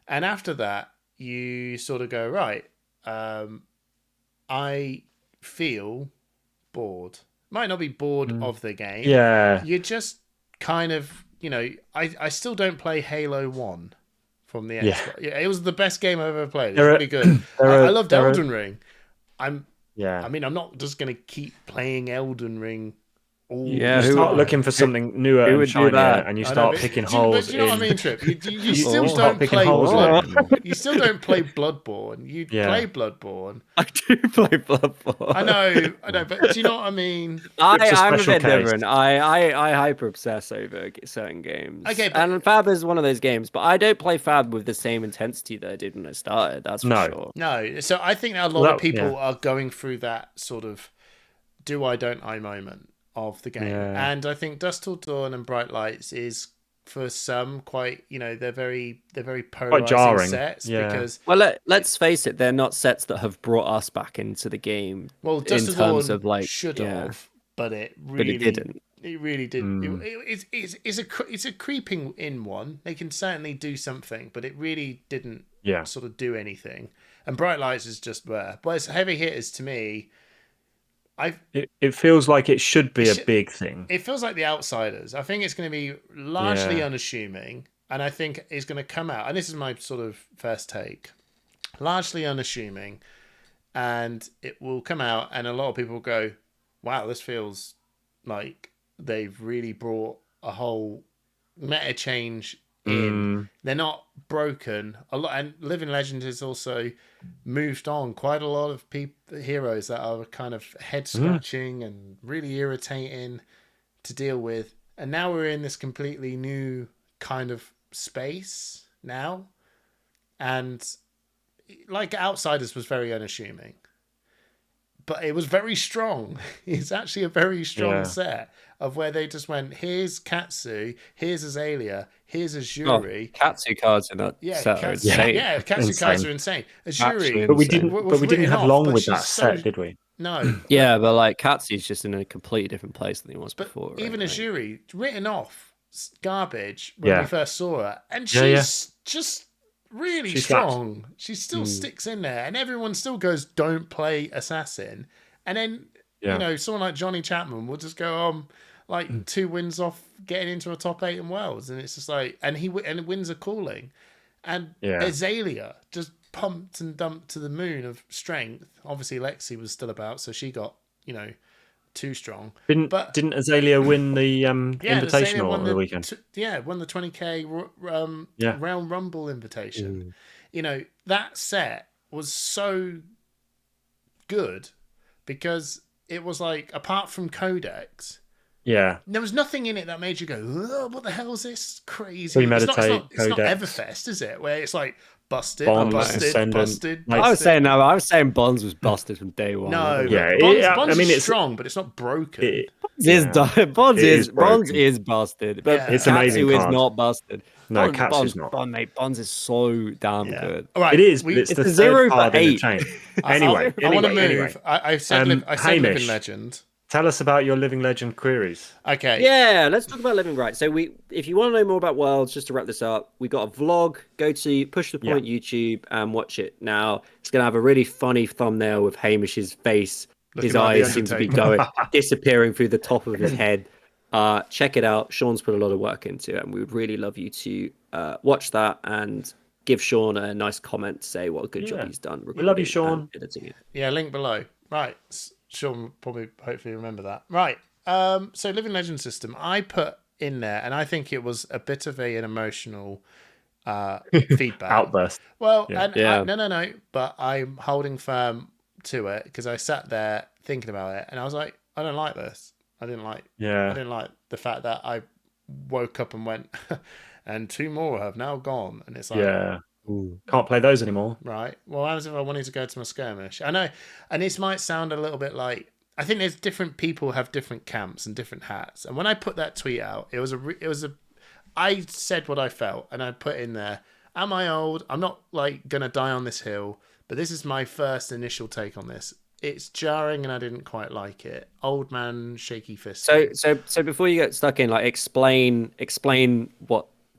And after that, you sort of go, right, I feel bored. Might not be bored of the game. Yeah. You're just kind of, I still don't play Halo 1 from the Xbox. Yeah, it was the best game I've ever played. It's really good. I loved Elden Ring. I'm not just going to keep playing Elden Ring Yeah, you start looking for something newer who and would do shinier, that? and you I know, start but picking but holes do you know what I in. mean, Trip? You You still start don't picking play holes in. You still don't play Bloodborne. You Yeah. play Bloodborne. I do play Bloodborne. I know, but do you know what I mean? It's a I'm a special bit case. different. I hyper obsess over certain games. Okay, but- and Fab is one of those games, but I don't play Fab with the same intensity that I did when I started. That's for sure. No, so I think that a lot of people are going through that sort of do I don't I moment of the game, and I think Dusk Till Dawn and Bright Lights is for some quite, they're very polarizing jarring. sets because let's face it, they're not sets that have brought us back into the game. Well, Dusk Till Dawn should have, but it didn't. It really didn't. It's a creeping in one. They can certainly do something, but it really didn't sort of do anything. And Bright Lights is just there. But it's heavy hitters to me. It feels like it should be a big thing. It feels like The Outsiders. I think it's going to be largely unassuming, and I think it's going to come out. And this is my sort of first take. Largely unassuming, and it will come out, and a lot of people will go, "Wow, this feels like they've really brought a whole meta change in." They're not broken a lot, and Living Legend has also moved on quite a lot of heroes that are kind of head scratching and really irritating to deal with, and now we're in this completely new kind of space now, and like Outsiders was very unassuming, but it was very strong. It's actually a very strong set of where they just went, here's Katsu, here's Azalea, here's Azuri. Katsu cards in that set are insane. Yeah, Katsu cards are insane. Azuri, but we didn't have long with that set, did we? No. Yeah, but like Katsu's just in a completely different place than he was before. Right? Even Azuri, written off garbage when we first saw her, and she's just really strong. She still sticks in there, and everyone still goes, "Don't play assassin." And then someone like Johnny Chapman will just go like 2 wins off getting into a top 8 in Worlds, and it's just like, and wins are calling, and Azalea just pumped and dumped to the moon of strength. Obviously, Lexi was still about, so she got too strong. Didn't Azalea win the Invitational on the weekend? Won the 20k round Rumble invitation. That set was so good because it was like, apart from Codex, there was nothing in it that made you go, "Oh, what the hell is this crazy?" It's not Everfest, is it? Where it's like busted. Ascendant. I was saying Bonds was busted from day one. No, Bonds is strong, but it's not broken. Bonds is busted, but it's amazing. Katsu is not busted. No, Katsu's not. Bonds is so damn good. All right, it is. But it's the 0 for 8. Anyway, I want to move. I said Living Legend. Tell us about your Living Legend queries. Okay. Yeah, let's talk about Living Right. So if you want to know more about Worlds, just to wrap this up, we got a vlog. Go to Push the Point YouTube and watch it now. It's going to have a really funny thumbnail with Hamish's face. His eyes seem to be disappearing through the top of his head. Check it out. Sean's put a lot of work into it, and we would really love you to watch that and give Sean a nice comment to say what a good job he's done. We love you, Sean. Yeah, link below. Right. Sean will probably hopefully remember that. Right. So Living Legend system, I put in there, and I think it was a bit of an emotional feedback. Outburst. Well, no. But I'm holding firm to it because I sat there thinking about it, and I was like, I don't like this. I didn't like the fact that I woke up and went, and 2 more have now gone, and it's like, can't play those anymore. Right. Well, as if I wanted to go to my skirmish. I know, and this might sound a little bit like, I think there's different people have different camps and different hats. And when I put that tweet out, I said what I felt, and I put in there, am I old? I'm not like gonna die on this hill, but this is my first initial take on this. It's jarring, and I didn't quite like it. Old man, shaky fist. So before you get stuck in, like, explain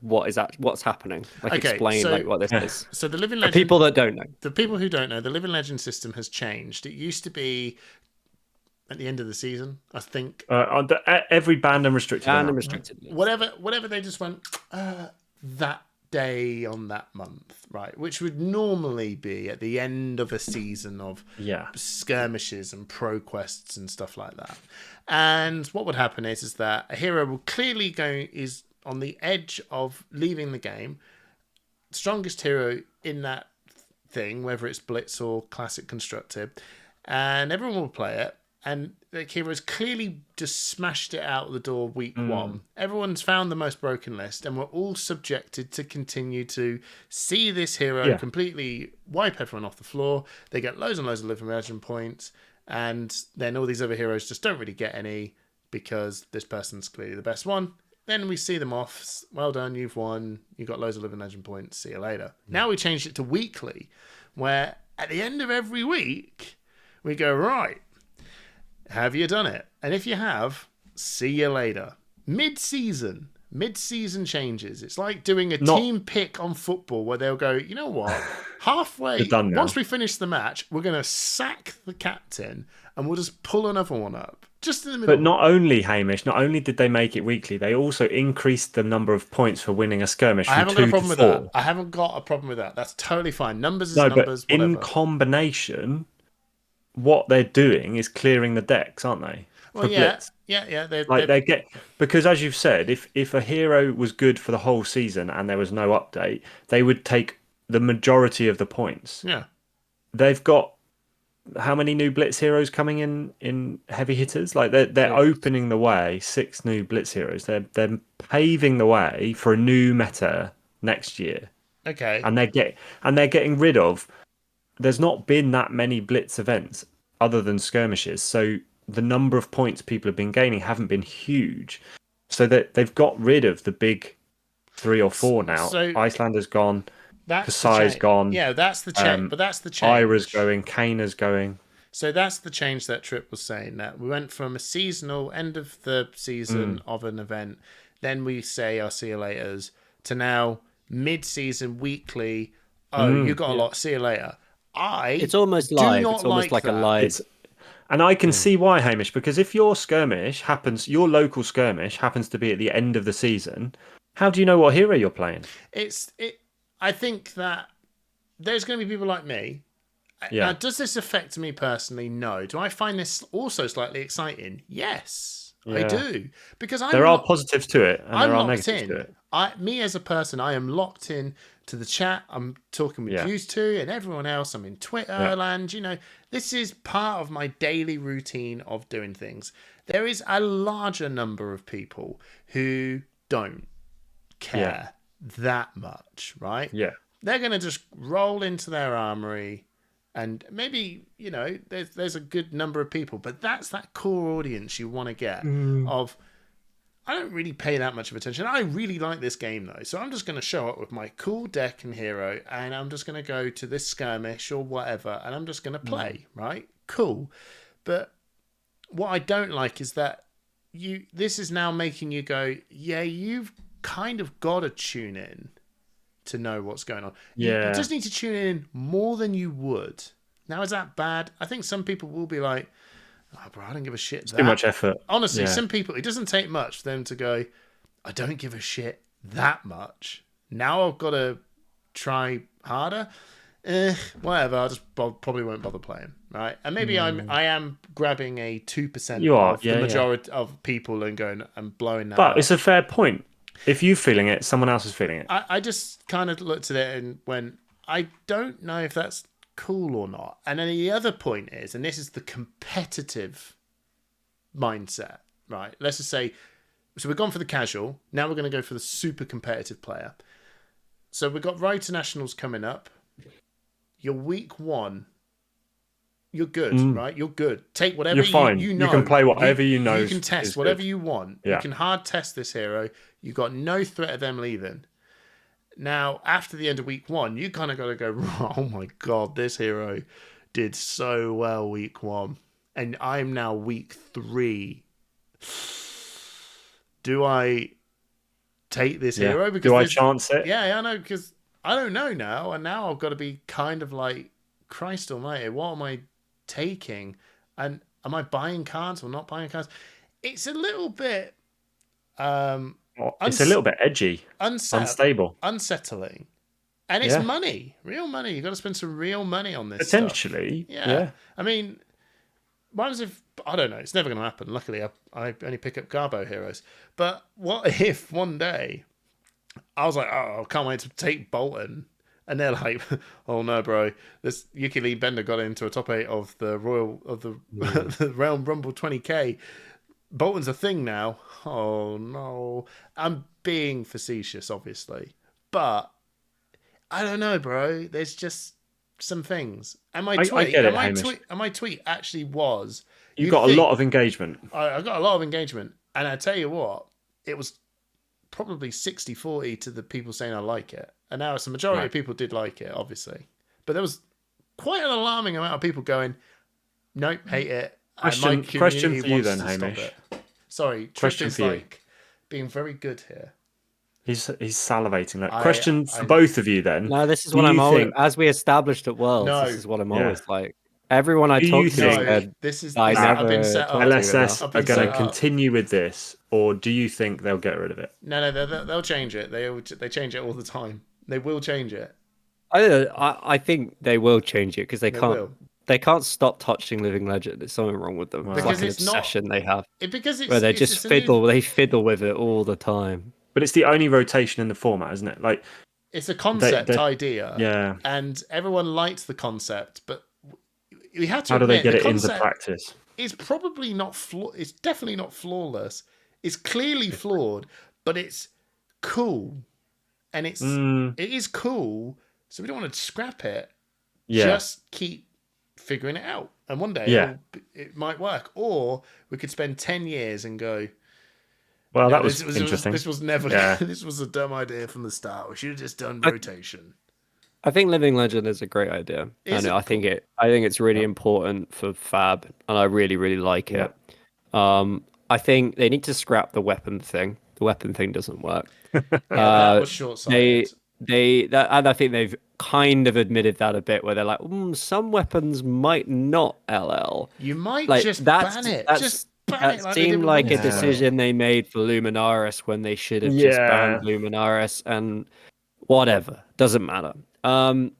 what's happening. Like, explain what this is. So the Living Legend, people that don't know. The people who don't know, the Living Legend system has changed. It used to be at the end of the season, I think. Every banned and restricted. Whatever they just went, that day on that month, right? Which would normally be at the end of a season of skirmishes and pro quests and stuff like that. And what would happen is that a hero will clearly is on the edge of leaving the game. Strongest hero in that thing, whether it's Blitz or Classic Constructed, and everyone will play it. And the hero's clearly just smashed it out the door week one. Everyone's found the most broken list, and we're all subjected to continue to see this hero completely wipe everyone off the floor. They get loads and loads of living legend points, and then all these other heroes just don't really get any because this person's clearly the best one. Then we see them off. Well done, you've won. You got loads of living legend points. See you later. Now we changed it to weekly, where at the end of every week, we go, right, have you done it? And if you have, see you later. Mid-season changes. It's like doing a team pick on football where they'll go, you know what? Halfway, once we finish the match, we're going to sack the captain and we'll just pull another one up. Just in the middle. But not only, Hamish, not only did they make it weekly, they also increased the number of points for winning a skirmish from 2 to 4. I haven't got a problem with that. I haven't got a problem with that. That's totally fine. Numbers is numbers, but whatever. In combination, what they're doing is clearing the decks, aren't they? Well, Blitz. They get, because as you've said, if a hero was good for the whole season and there was no update, they would take the majority of the points. Yeah. They've got how many new Blitz heroes coming in heavy hitters? Like they're opening the way, 6 new Blitz heroes. They're paving the way for a new meta next year. Okay. And they're getting rid of. There's not been that many Blitz events other than skirmishes, so the number of points people have been gaining haven't been huge. So that they've got rid of the big 3 or 4 now. So Icelander's gone. Kasai's gone. Yeah, that's the change. But that's the change. Ira's going. Kana's going. So that's the change that Trip was saying. That we went from a seasonal end of the season of an event, then we say our see you laters, to now mid-season weekly. Oh, you got a lot. See you later. It's almost live. It's almost like a live. And I can see why, Hamish, because if your skirmish happens, your local skirmish happens to be at the end of the season, how do you know what hero you're playing? I think that there's going to be people like me. Yeah. Now, does this affect me personally? No. Do I find this also slightly exciting? Yes, I do. Because there are positives to it and there are negatives in. to it. Me as a person, I am locked in to the chat. I'm talking with you two and everyone else. I'm in Twitter land. You know, this is part of my daily routine of doing things. There is a larger number of people who don't care that much, right? Yeah. They're going to just roll into their armory and maybe, you know, there's a good number of people, but that's that core audience you want to get of, I don't really pay that much of attention. I really like this game though. So I'm just going to show up with my cool deck and hero and I'm just going to go to this skirmish or whatever and I'm just going to play, right? Cool. But what I don't like is that this is now making you go, yeah, you've kind of got to tune in to know what's going on. Yeah. You just need to tune in more than you would. Now, is that bad? I think some people will be like, oh, bro, I don't give a shit. It's too much effort. Honestly, some people, it doesn't take much for them to go, I don't give a shit that much. Now I've got to try harder. Whatever, I just probably won't bother playing, right? And maybe I am grabbing a 2% of the majority of people and going and blowing that But up. it's a fair point. If you're feeling it, someone else is feeling it. I just kind of looked at it and went, I don't know if that's cool or not. And then the other point is, and this is the competitive mindset, right? Let's just say, so we've gone for the casual. Now we're going to go for the super competitive player. So we've got Road to Nationals coming up. You're week 1. You're good, right? You're good. Take whatever you're fine. You know. You can play whatever you know. You can test whatever you want. Yeah. You can hard test this hero. You've got no threat of them leaving. Now, after the end of week 1, you kind of got to go, oh my God, this hero did so well week 1. And I'm now week 3. Do I take this hero? Because do I chance it? Yeah, I know, because I don't know now. And now I've got to be kind of like, Christ almighty, what am I taking? And am I buying cards or not buying cards? It's a little bit It's a little bit edgy, unstable, unsettling, and it's money, real money. You've got to spend some real money on this potentially. Stuff. Yeah, I mean, what if I don't know? It's never going to happen. Luckily, I only pick up Garbo heroes. But what if one day I was like, oh, I can't wait to take Bolton. And they're like, "Oh no, bro! This Yuki Lee Bender got into a top 8 of the the Realm Rumble 20K. Bolton's a thing now. Oh no! I'm being facetious, obviously, but I don't know, bro. There's just some things. And my tweet actually was. You got a lot of engagement. I got a lot of engagement, and I tell you what, it was probably 60-40 to the people saying I like it. And now it's the majority of people did like it, obviously. But there was quite an alarming amount of people going, nope, hate it. Question for you then, Hamish. Sorry, Trip is like being very good here. He's salivating. Question for both of you then. No, this is what I'm always, as we established at Worlds, this is what I'm always like. Everyone I talk to said, this is I've been set up. LSS are going to continue with this, or do you think they'll get rid of it? No, they'll change it. They change it all the time. They will change it. I think they will change it because they can't stop touching Living Legend. There's something wrong with them. Wow. It's like an obsession they have. Where they just fiddle with it all the time. But it's the only rotation in the format, isn't it? Like, it's a concept idea. Yeah. And everyone likes the concept, but we have to How do admit, they get it into practice? It's probably not it's definitely not flawless. It's clearly flawed, but it's cool. And it is cool, so we don't want to scrap it. Yeah. Just keep figuring it out. And one day it might work. Or we could spend 10 years and go, well, that was interesting. This was never this was a dumb idea from the start. We should have just done rotation. I think Living Legend is a great idea. I think it's really important for Fab, and I really, really like it. I think they need to scrap the weapon thing. The weapon thing doesn't work. That was short-sighted. And I think they've kind of admitted that a bit, where they're like, some weapons might not LL. You might just ban it. That seemed like a decision they made for Luminaris when they should have just banned Luminaris, and whatever, doesn't matter. To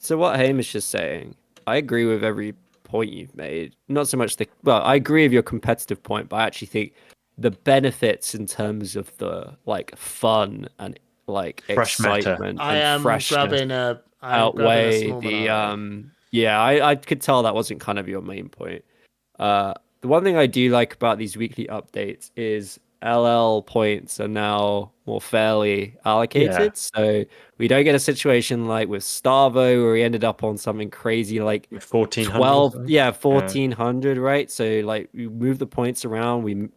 what Hamish is saying, I agree with every point you've made. Not so much I agree with your competitive point, but I actually think the benefits in terms of the fun and fresh excitement I and am freshness outweigh the I could tell that wasn't kind of your main point. The one thing I do like about these weekly updates is LL points are now more fairly allocated, so we don't get a situation like with Starvo where he ended up on something crazy like 1400, right? So we move the points around,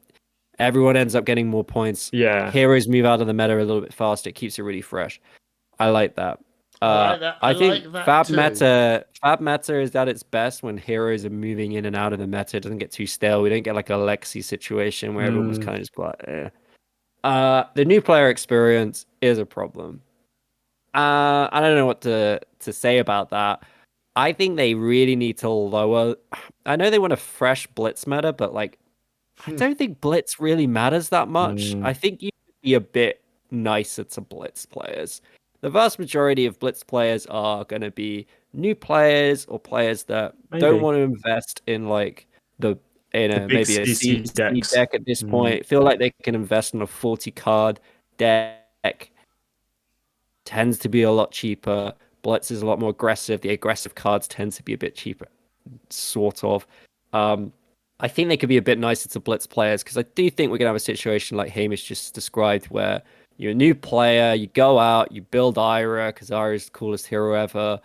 everyone ends up getting more points. Heroes move out of the meta a little bit faster. It keeps it really fresh. I like that. I think Fab meta is at its best when heroes are moving in and out of the meta. It doesn't get too stale. We don't get like a Lexi situation where everyone was kind of just like, the new player experience is a problem. I don't know what to say about that. I think they really need to lower. I know they want a fresh Blitz meta, but I don't think Blitz really matters that much. I think you could be a bit nicer to Blitz players. The vast majority of Blitz players are going to be new players or players that don't want to invest in maybe a CC deck at this point. Feel like they can invest in a 40 card deck. Tends to be a lot cheaper. Blitz is a lot more aggressive. The aggressive cards tend to be a bit cheaper, sort of. I think they could be a bit nicer to Blitz players, because I do think we're going to have a situation like Hamish just described, where you're a new player, you go out, you build Ira, because Ira is the coolest hero ever.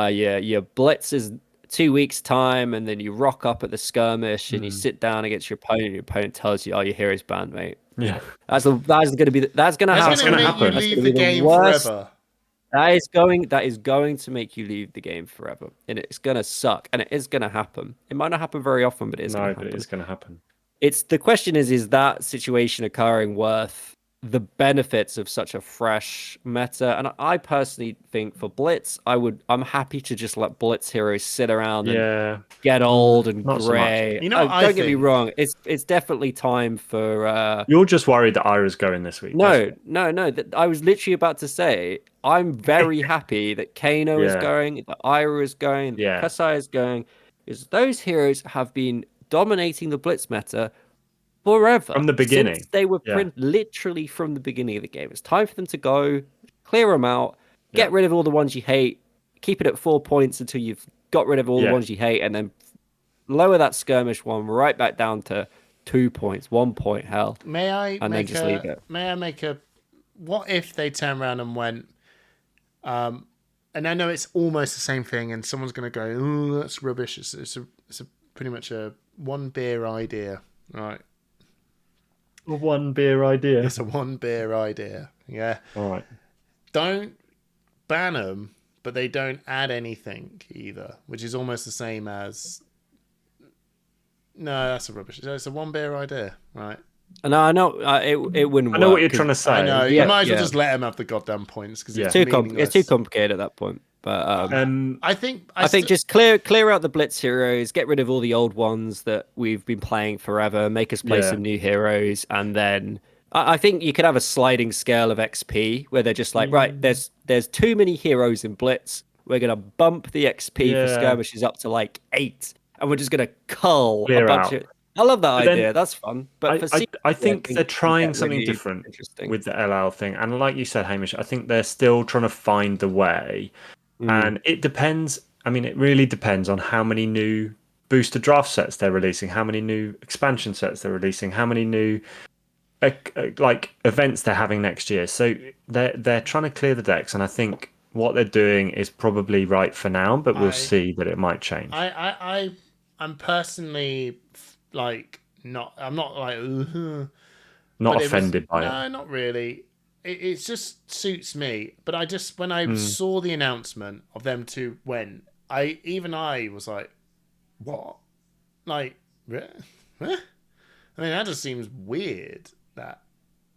Your Blitz is 2 weeks' time, and then you rock up at the skirmish, and you sit down against your opponent tells you, oh, your hero's banned, mate. Yeah. That's going to happen. That's going to make you leave the game forever. That is going to make you leave the game forever, and it's going to suck, and it is going to happen. It might not happen very often, but it is going to happen. It is going to happen. The question is that situation occurring worth the benefits of such a fresh meta. And I personally think for Blitz, I'm happy to just let Blitz heroes sit around and get old and not so much. grey. You know, don't get me wrong, it's definitely time for. You're just worried that Ira's going this week. No. I was literally about to say I'm very happy that Kano is going, that Ira is going, that Kasai is going, because those heroes have been dominating the Blitz meta forever. From the beginning. Since they were literally from the beginning of the game. It's time for them to go, clear them out, get rid of all the ones you hate, keep it at 4 points until you've got rid of all the ones you hate, and then lower that skirmish one right back down to 2 points, 1 point, hell. May I leave it? May I make a... What if they turn around and went... and I know it's almost the same thing, and someone's going to go, oh, that's rubbish. It's pretty much a one beer idea, right? A one beer idea. It's a one beer idea. Yeah. All right. Don't ban them, but they don't add anything either, which is almost the same as. No, that's a rubbish. It's a one beer idea, right? No, I know it wouldn't. I know work, what you're trying to say. I know. You might as well just let them have the goddamn points because it's too complicated at that point. But I think just clear out the Blitz heroes, get rid of all the old ones that we've been playing forever, make us play some new heroes, and then I think you could have a sliding scale of XP where they're just like, right, there's too many heroes in Blitz. We're gonna bump the XP for skirmishes up to like 8, and we're just gonna cull a bunch of. I love that idea. That's fun. But I think they're trying something different with the LL thing, and like you said, Hamish, I think they're still trying to find the way. And it depends. I mean, it really depends on how many new booster draft sets they're releasing, how many new expansion sets they're releasing, how many new like events they're having next year. So they're trying to clear the decks, and I think what they're doing is probably right for now, but we'll see that it might change. I'm personally like not. I'm not like not offended by it. No, not really. It just suits me. But when I saw the announcement of them to win, I was like, what? Like, huh? I mean, that just seems weird.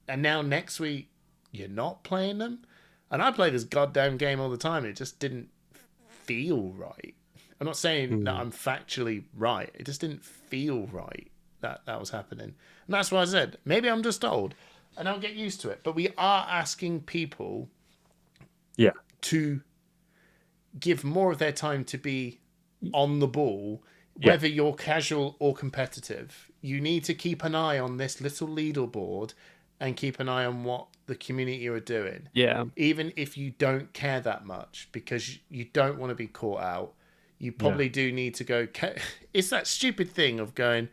And now next week you're not playing them, and I play this goddamn game all the time. It just didn't feel right. I'm not saying that I'm factually right. It just didn't feel right that was happening, and that's why I said maybe I'm just old. And I'll get used to it. But we are asking people to give more of their time to be on the ball, whether you're casual or competitive. You need to keep an eye on this little leaderboard and keep an eye on what the community are doing. Yeah. Even if you don't care that much, because you don't want to be caught out, you probably do need to go... It's that stupid thing of going,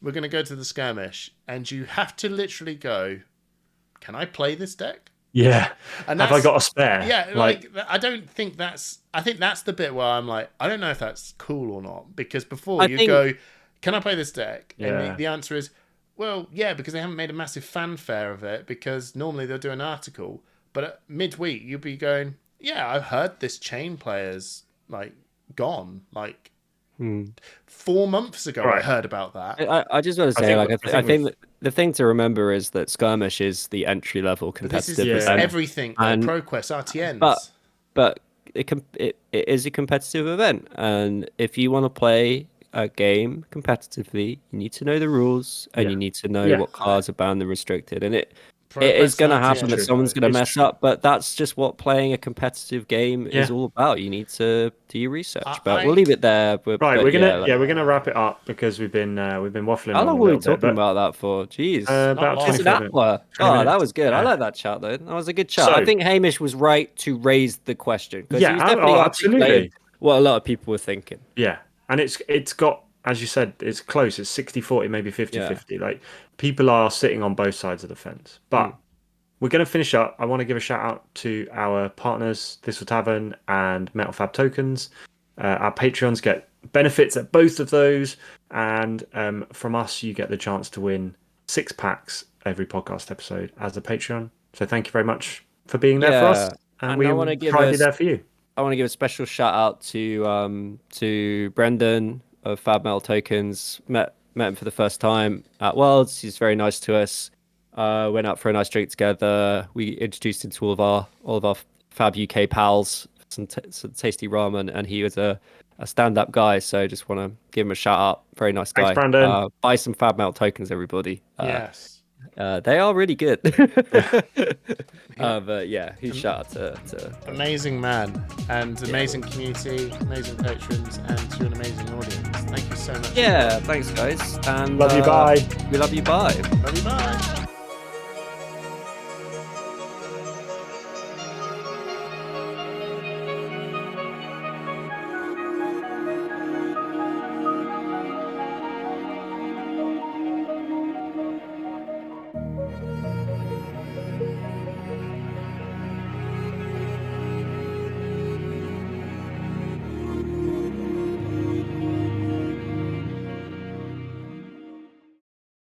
we're going to go to the skirmish, and you have to literally go... Can I play this deck? Yeah. And have I got a spare? Yeah, like I don't think that's... I think that's the bit where I'm like, I don't know if that's cool or not. Because before go, can I play this deck? Yeah. And the answer is, well, yeah, because they haven't made a massive fanfare of it. Because normally they'll do an article. But at midweek, you'll be going, yeah, I've heard this chain player's like gone. Like 4 months ago, I heard about that. I just want to say, I think that the thing to remember is that Skirmish is the entry level competitive. This is everything, like ProQuest, RTNs. But it is a competitive event, and if you want to play a game competitively, you need to know the rules, and you need to know what cards are banned and restricted, and it is going to happen that someone's going to mess up, but that's just what playing a competitive game is all about. You need to do your research, but we'll leave it there. We're gonna wrap it up because we've been waffling. How long were we talking about that for? Jeez, about an hour. Oh, that was good. I like that chat though. That was a good chat. I think Hamish was right to raise the question because he was definitely absolutely what a lot of people were thinking. Yeah, and it's got, as you said, it's close. It's 60-40, maybe 50-50. Like, people are sitting on both sides of the fence. But we're going to finish up. I want to give a shout out to our partners, Thistle Tavern and Metal Fab Tokens. Our Patreons get benefits at both of those. And from us, you get the chance to win 6 packs every podcast episode as a Patreon. So thank you very much for being there for us. And we will try to be there for you. I want to give a special shout out to Brendan of Fab Metal Tokens. Met him for the first time at Worlds. He's very nice to us. Went out for a nice drink together. We introduced him to all of our Fab UK pals, some tasty ramen, and he was a stand-up guy. So just want to give him a shout out. Very nice guy. Thanks, Brandon. Buy some Fab Melt tokens, everybody. Yes. They are really good. But yeah, huge shout out to amazing man and amazing community, amazing patrons, and to an amazing audience. Thank you so much. Yeah, thanks guys. And Love you, bye. We love you, bye. Love you, bye.